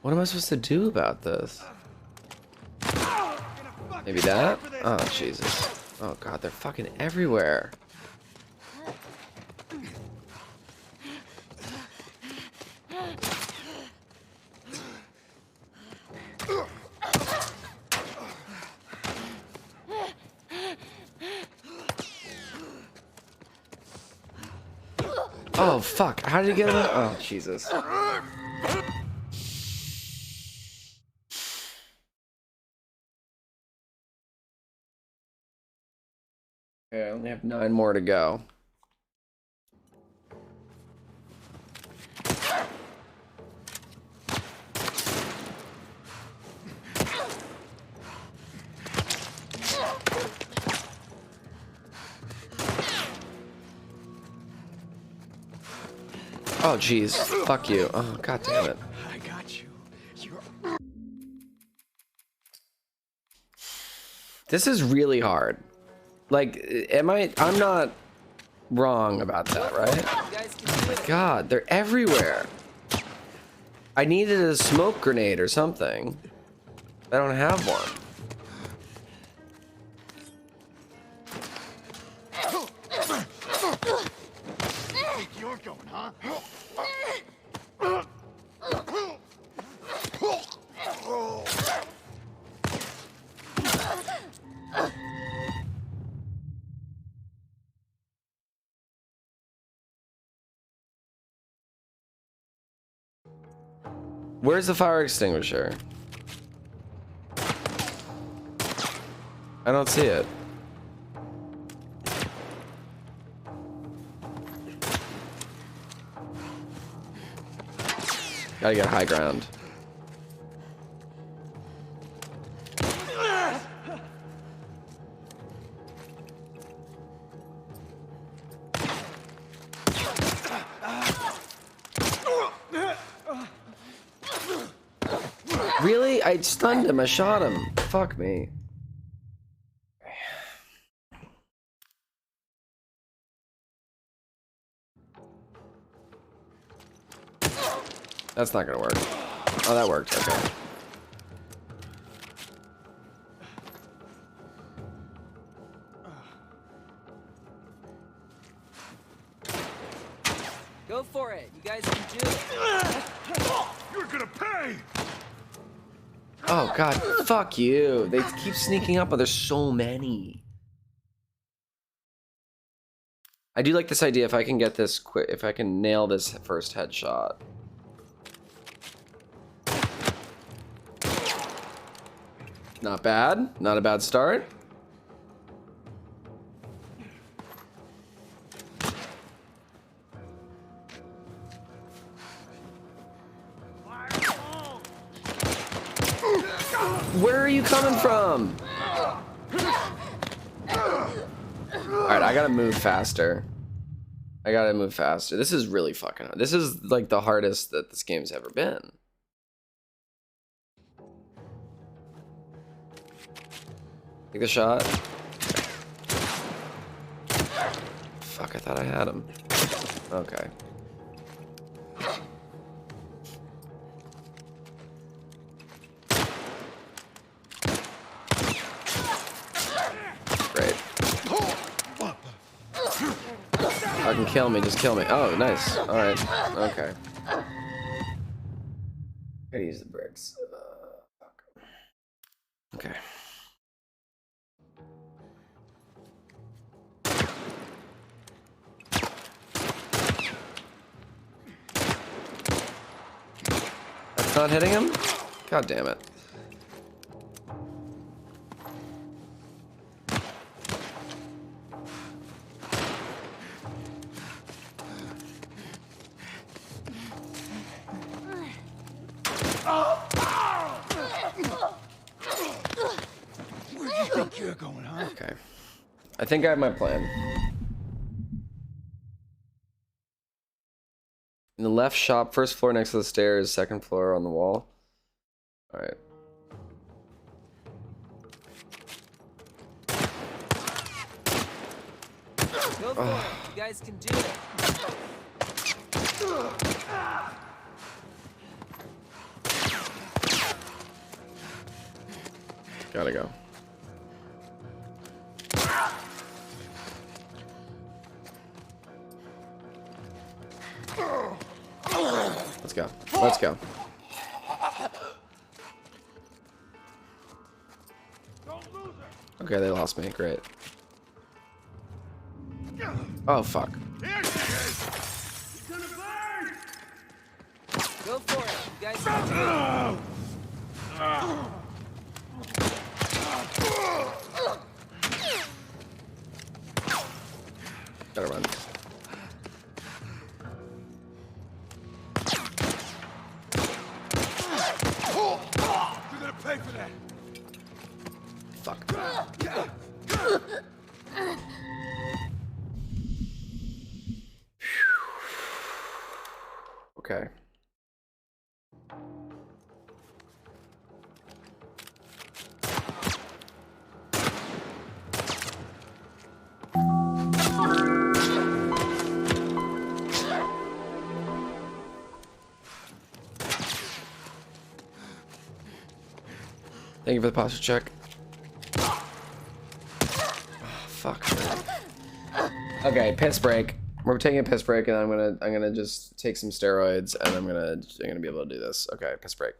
What am I supposed to do about this? Maybe that? Oh, Jesus. Oh, God, they're fucking everywhere. Oh, fuck. How did he get in there? Oh, Jesus. Okay, I only have 9 more to go. Oh, jeez. Fuck you. Oh, god damn it. I got you. This is really hard. Like, I'm not wrong about that, right? You guys can do it. God, they're everywhere. I needed a smoke grenade or something. I don't have one. You're going, huh? Where's the fire extinguisher? I don't see it. Gotta get high ground. Really? I stunned him. I shot him. Fuck me. That's not gonna work. Oh, that worked. Okay. Go for it. You guys can do it. You're gonna pay! Oh god, fuck you. They keep sneaking up, but there's so many. I do like this idea. If I can get this quick, if I can nail this first headshot. Not bad. Not a bad start. Where are you coming from? Alright, I gotta move faster. This is really fucking hard. This is like the hardest that this game's ever been. Take the shot. Fuck, I thought I had him. Okay. Great. Fucking kill me, just kill me. Oh, nice. Alright. Okay. Gotta use the bricks. Fuck. Okay. That's not hitting him? God damn it. Okay. I think I have my plan. In the left shop, first floor next to the stairs, second floor on the wall. Alright. Go for it. You guys can do it. Gotta go. Let's go. Let's go. Okay, they lost me. Great. Oh, fuck. Go for it. You guys can do it. Gotta run. You're gonna pay for that. Fuck. Okay. Thank you for the posture check. Oh, fuck. Okay, piss break. We're taking a piss break, and I'm gonna just take some steroids, and I'm gonna be able to do this. Okay, piss break.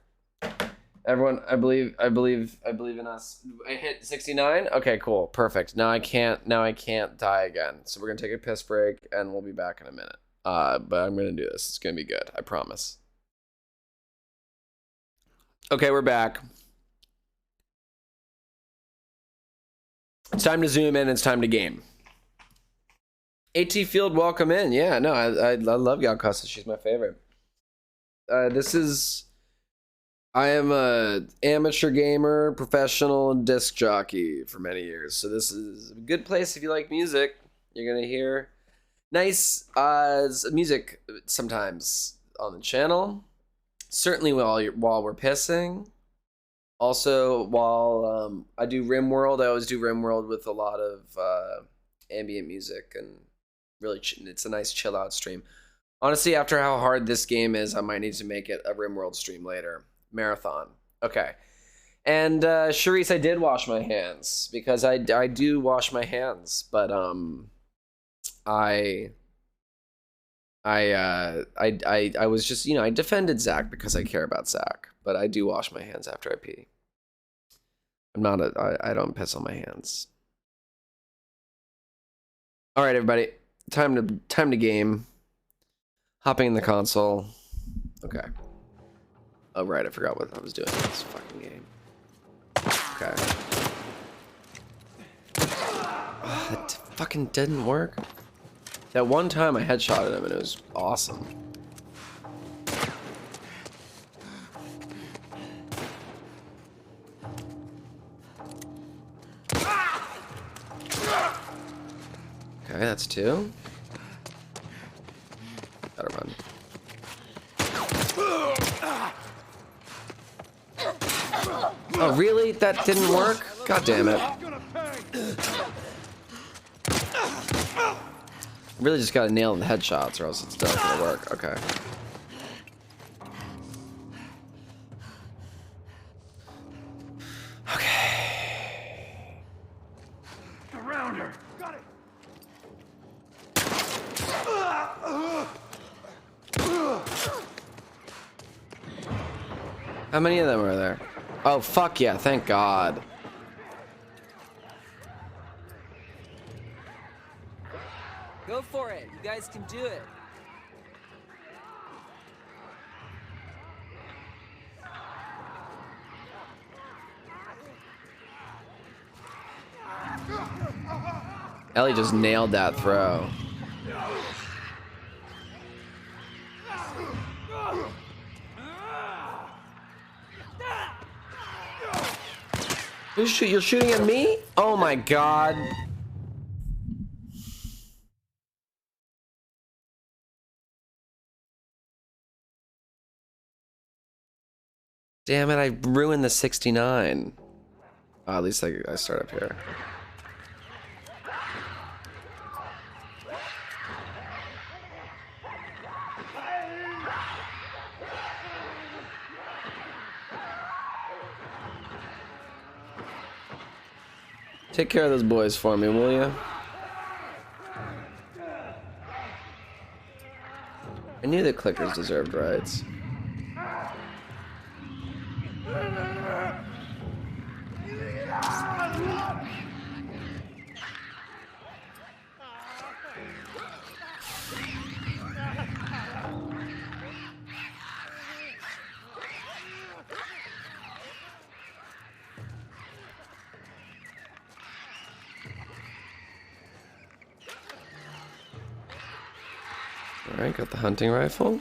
Everyone, I believe in us. I hit 69. Okay, cool, perfect. Now I can't die again. So we're gonna take a piss break, and we'll be back in a minute. But I'm gonna do this. It's gonna be good. I promise. Okay, we're back. It's time to zoom in. It's time to game. AT Field, welcome in. Yeah, no, I love Galcasa. She's my favorite. I am a amateur gamer, professional disc jockey for many years. So this is a good place if you like music. You're gonna hear nice music sometimes on the channel. Certainly while we're pissing. Also, while I do RimWorld, I always do RimWorld with a lot of ambient music, and really, it's a nice chill out stream. Honestly, after how hard this game is, I might need to make it a RimWorld stream later. Marathon. Okay. And Charisse, I did wash my hands because I do wash my hands, but I was just, I defended Zach because I care about Zach, but I do wash my hands after I pee. I don't piss on my hands. All right, everybody, time to game. Hopping in the console. Okay. Oh right, I forgot what I was doing in this fucking game. Okay. Oh, that fucking didn't work. That one time I headshotted him and it was awesome. Okay, that's two. Gotta run. Oh, really? That didn't work? God damn it. Really just gotta nail the headshots or else it's not gonna work. Okay. Okay. Around her. Got it. How many of them are there? Oh, fuck yeah, thank God. Go for it. You guys can do it. Ellie just nailed that throw. You're shooting at me? Oh my god. Damn it, I ruined the 69. Oh, at least I start up here. Take care of those boys for me, will you? I knew the clickers deserved rights. Alright, got the hunting rifle.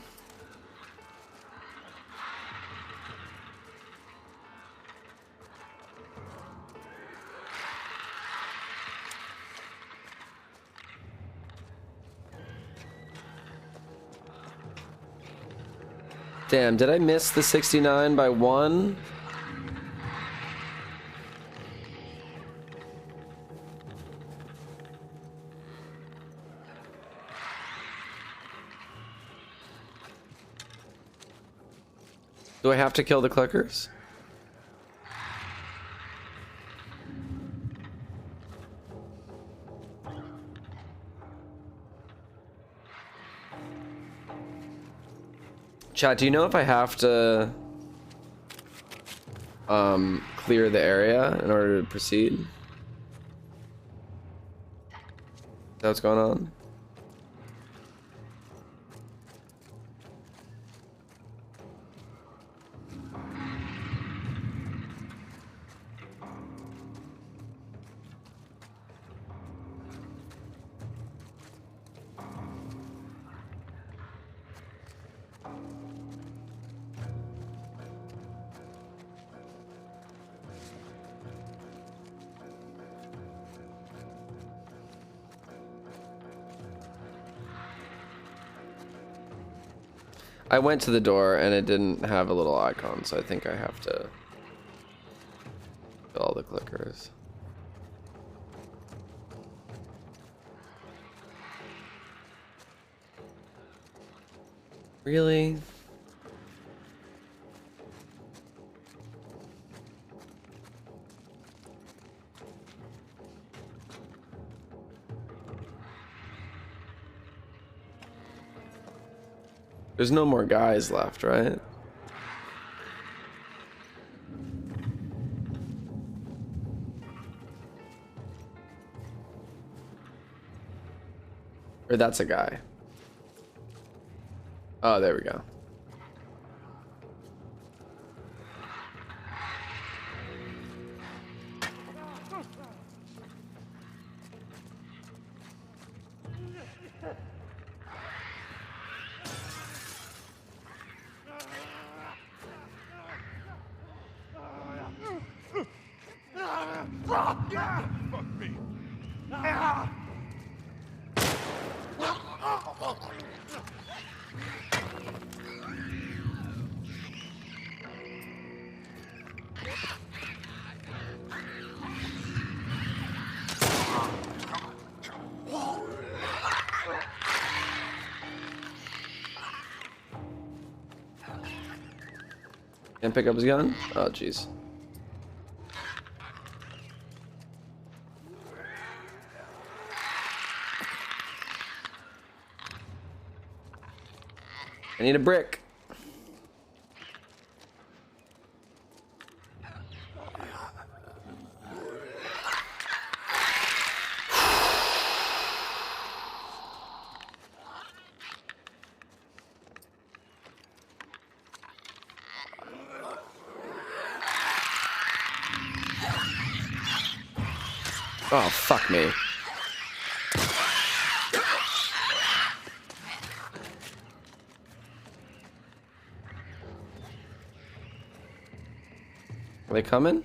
Damn, did I miss the 69 by 1? Do I have to kill the clickers? Chat, do you know if I have to clear the area in order to proceed? Is that what's going on? I went to the door and it didn't have a little icon, so I think I have to kill all the clickers. Really? There's no more guys left, right? Or that's a guy. Oh, there we go. Fuck me. Can't pick up his gun? Oh, jeez. I need a brick. Oh, fuck me. Are they coming?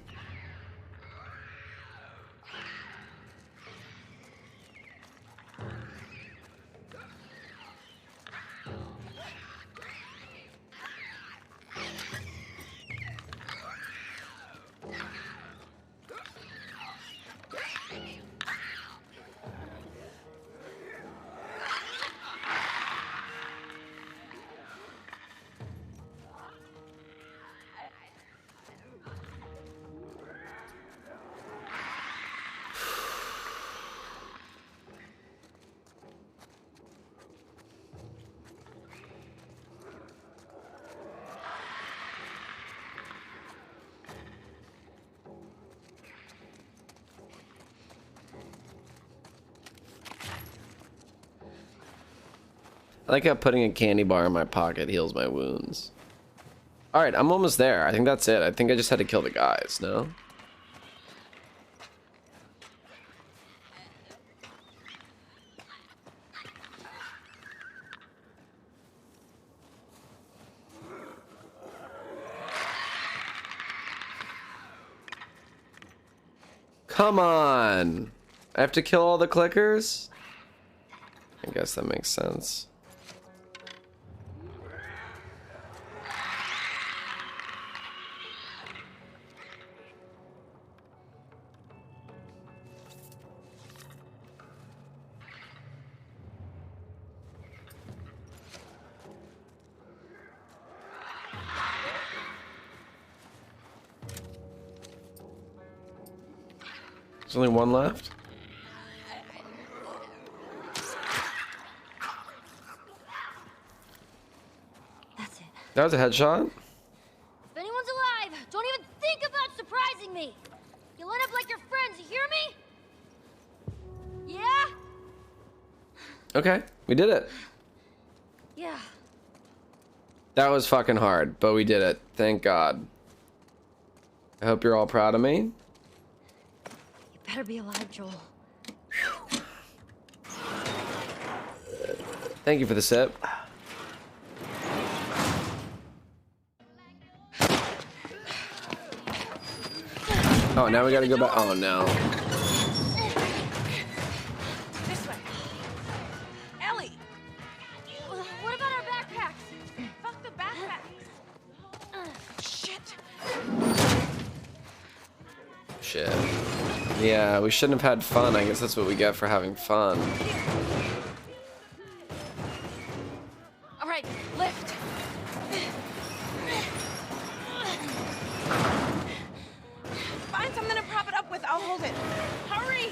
I like how putting a candy bar in my pocket heals my wounds. Alright, I'm almost there. I think that's it. I think I just had to kill the guys, no? Come on! I have to kill all the clickers? I guess that makes sense. There's only one left? That's it. That was a headshot? If anyone's alive, don't even think about surprising me. You line up like your friends, you hear me? Yeah? Okay, we did it. Yeah. That was fucking hard, but we did it. Thank God. I hope you're all proud of me. You better be alive, Joel. Thank you for the sip. Oh, now we gotta go back. Oh no. This way. Ellie! What about our backpacks? Fuck the backpacks. Shit. Shit. Yeah, we shouldn't have had fun. I guess that's what we get for having fun. All right, lift. Find something to prop it up with. I'll hold it. Hurry!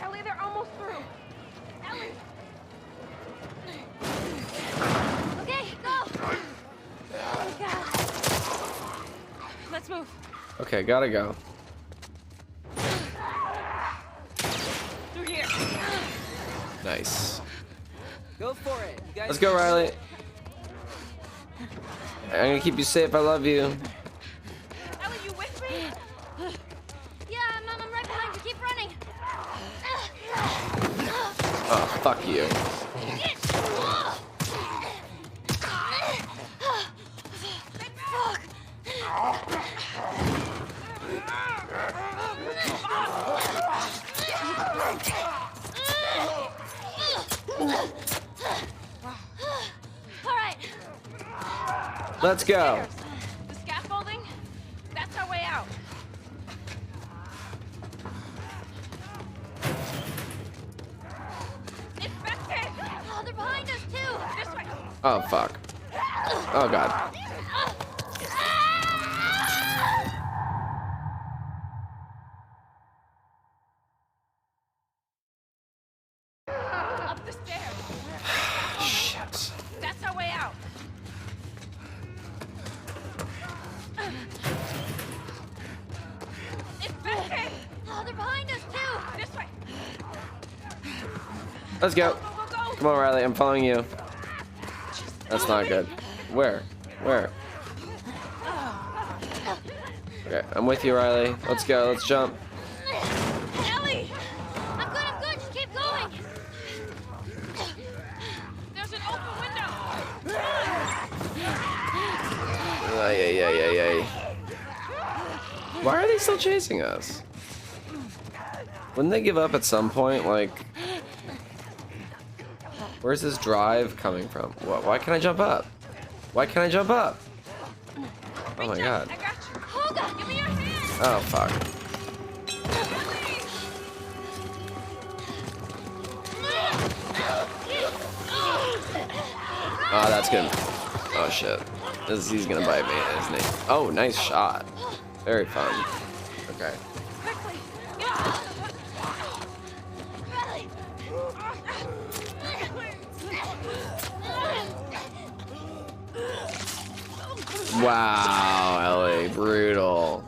Ellie, they're almost through. Ellie! Okay, go! Oh, God. Let's move. Okay, gotta go. Through here. Nice. Go for it. You guys Let's go, Riley. I'm gonna keep you safe. I love you. Ellie, you with me? Yeah, I'm right behind you. Keep running. Oh, fuck you. All right. Let's go. The scaffolding? That's our way out. Infected! Oh, they're behind us too. This way. Oh, fuck. Oh, God. Up the stairs. Shit. That's our way out. Infected! Oh, they're behind us too. This way. Let's go. Go, go, go. Come on, Riley. I'm following you. That's not good. Where? Where? Okay, I'm with you, Riley. Let's go. Let's jump. Ellie! I'm good. Just keep going. There's an open window. Ay, ay, ay, ay, ay. Why are they still chasing us? Wouldn't they give up at some point? Like, where's this drive coming from? Why can't I jump up? Why can't I jump up? Oh my God. I got you. Hold on. Give me your hand. Oh fuck. Oh, that's good. Oh shit. He's gonna bite me, isn't he? Oh, nice shot. Very fun. Okay. Quickly. Get Riley. Wow, Ellie, brutal.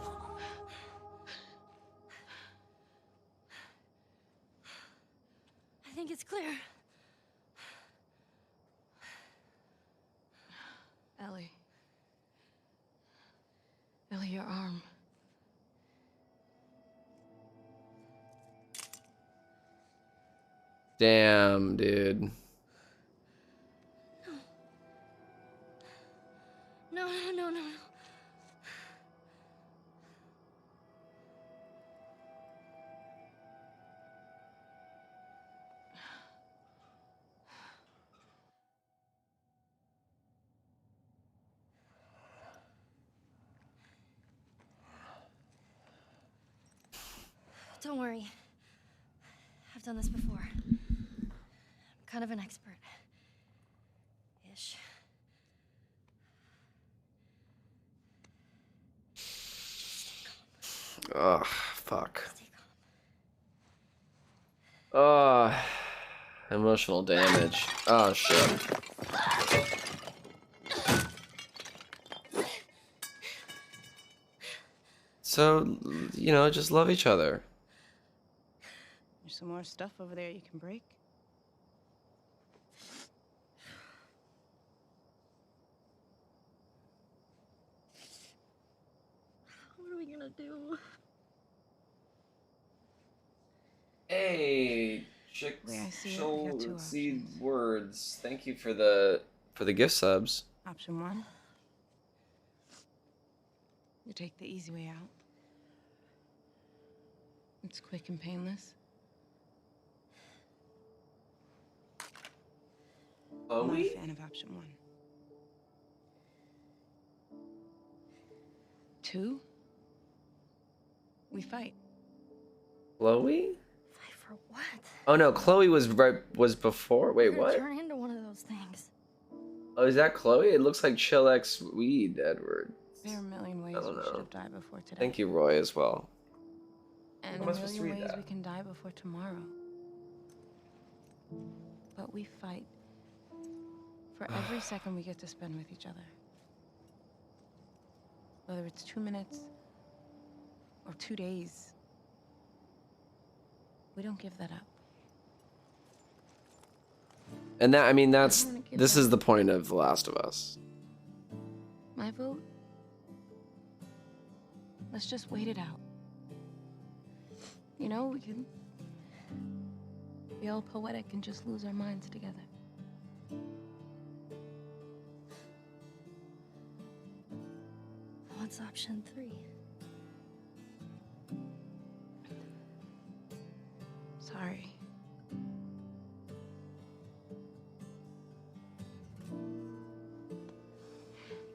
Ellie, your arm. Damn, dude. No, no, no, no, no. Don't worry. I've done this before. I'm kind of an expert. Ish. Ugh, fuck. Stay calm. Emotional damage. Oh, shit. So, you know, just love each other. There's some more stuff over there you can break. What are we gonna do? Hey, chick, Wait, I see it. We got two seed options. words. Thank you for the gift subs. Option 1. You take the easy way out. It's quick and painless. I'm not a fan of option 1. 2. We fight. Chloe? Fight for what? Oh no, Chloe was before. Wait, You're gonna what? turn into one of those things. Oh, is that Chloe? It looks like Chillax Weed, Edward. There are a million ways I don't we should know. have died before today. Thank you, Roy, as well. And How a am I supposed to million read ways that? we can die before tomorrow. But we fight for every second we get to spend with each other. Whether it's 2 minutes or 2 days, we don't give that up. And that, I mean, that's, wanna give this that- is the point of The Last of Us. My vote? Let's just wait it out. You know, we can be all poetic and just lose our minds together. What's option 3? Sorry.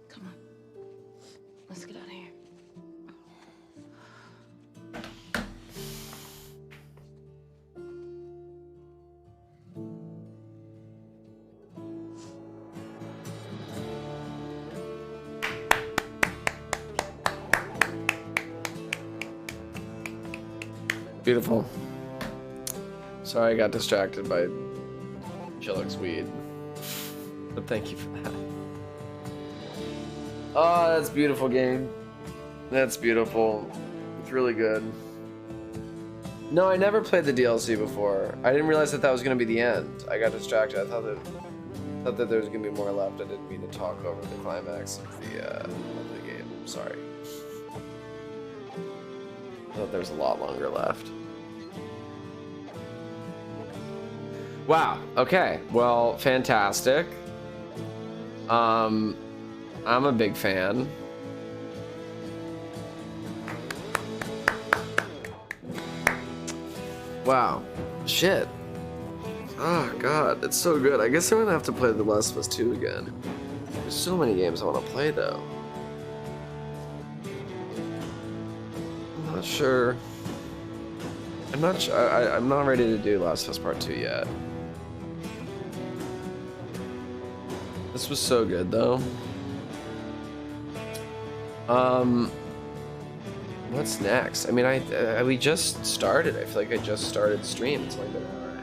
Come on. Let's get out of here. Beautiful. Sorry I got distracted by Chillax Weed. But thank you for that. Oh, that's a beautiful game. That's beautiful. It's really good. No, I never played the DLC before. I didn't realize that that was going to be the end. I got distracted. I thought that there was going to be more left. I didn't mean to talk over the climax of the game. I'm sorry. I thought there was a lot longer left. Wow. Okay. Well, fantastic. I'm a big fan. Wow. Shit. Oh god, it's so good. I guess I'm gonna have to play The Last of Us 2 again. There's so many games I want to play though. I'm not sure. I'm not ready to do Last of Us Part 2 yet. This was so good though. What's next? I mean, we just started. I feel like I just started stream. It's only been an hour and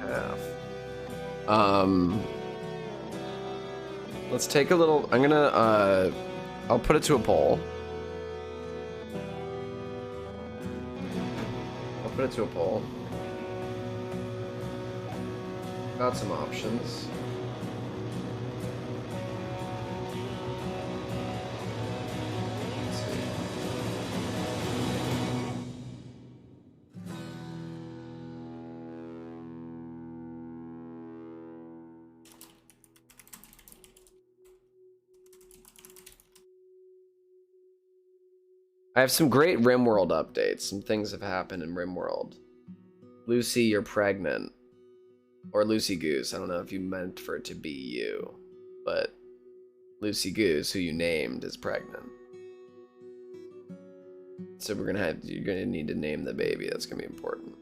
a half. Let's take a little. I'm gonna. I'll put it to a poll. I'll put it to a poll. Got some options. Let's see. I have some great RimWorld updates. Some things have happened in RimWorld. Lucy, you're pregnant. Or Lucy Goose. I don't know if you meant for it to be you. But Lucy Goose, who you named, is pregnant. So you're gonna need to name the baby. That's gonna be important.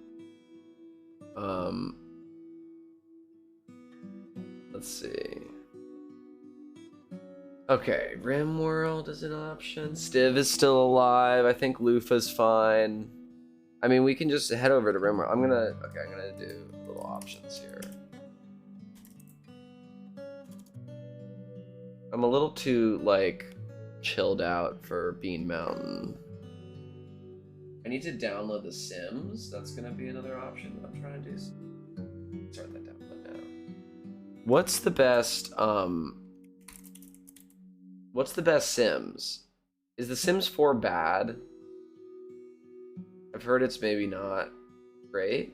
Let's see. Okay, RimWorld is an option. Stiv is still alive. I think Lufa's fine. I mean, we can just head over to RimWorld. I'm gonna do little options here. I'm a little too, like, chilled out for Bean Mountain. I need to download The Sims. That's gonna be another option that I'm trying to do. Start that download now. What's the best Sims? Is The Sims 4 bad? I've heard it's maybe not great.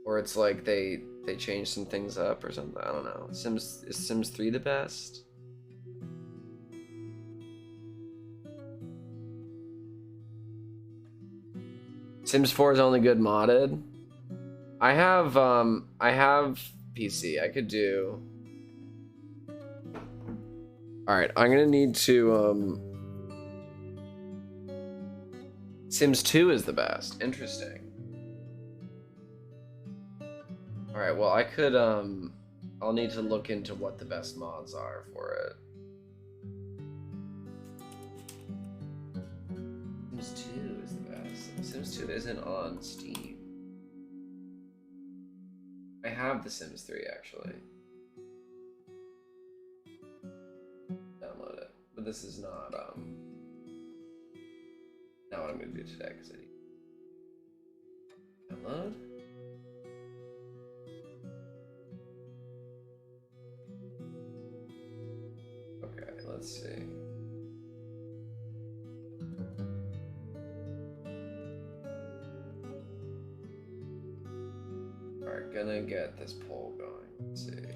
Or it's like they changed some things up or something. I don't know. Is Sims 3 the best? Sims 4 is only good modded. I have PC. I could do. All right, I'm gonna need to. Sims 2 is the best. Interesting. All right. Well, I could. I'll need to look into what the best mods are for it. Sims 2 is the best. Sims 2 isn't on Steam. I have The Sims 3 actually. Download it, but this is not not what I'm gonna do today because I need download. Okay, let's see. Alright, gonna get this poll going. Let's see.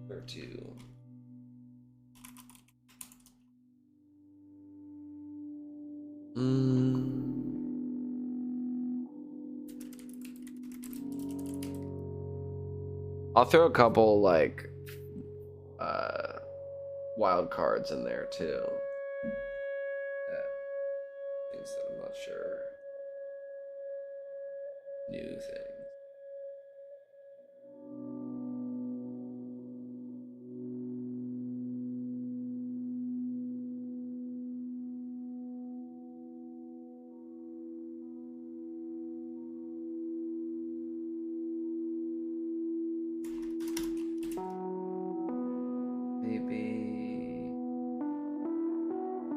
Where to? I'll throw a couple, like, wild cards in there, too. Things that I'm not sure. New things.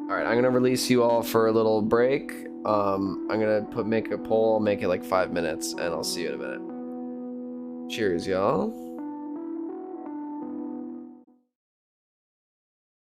Alright, I'm gonna release you all for a little break. I'm gonna make a poll, make it like 5 minutes, and I'll see you in a minute. Cheers, y'all.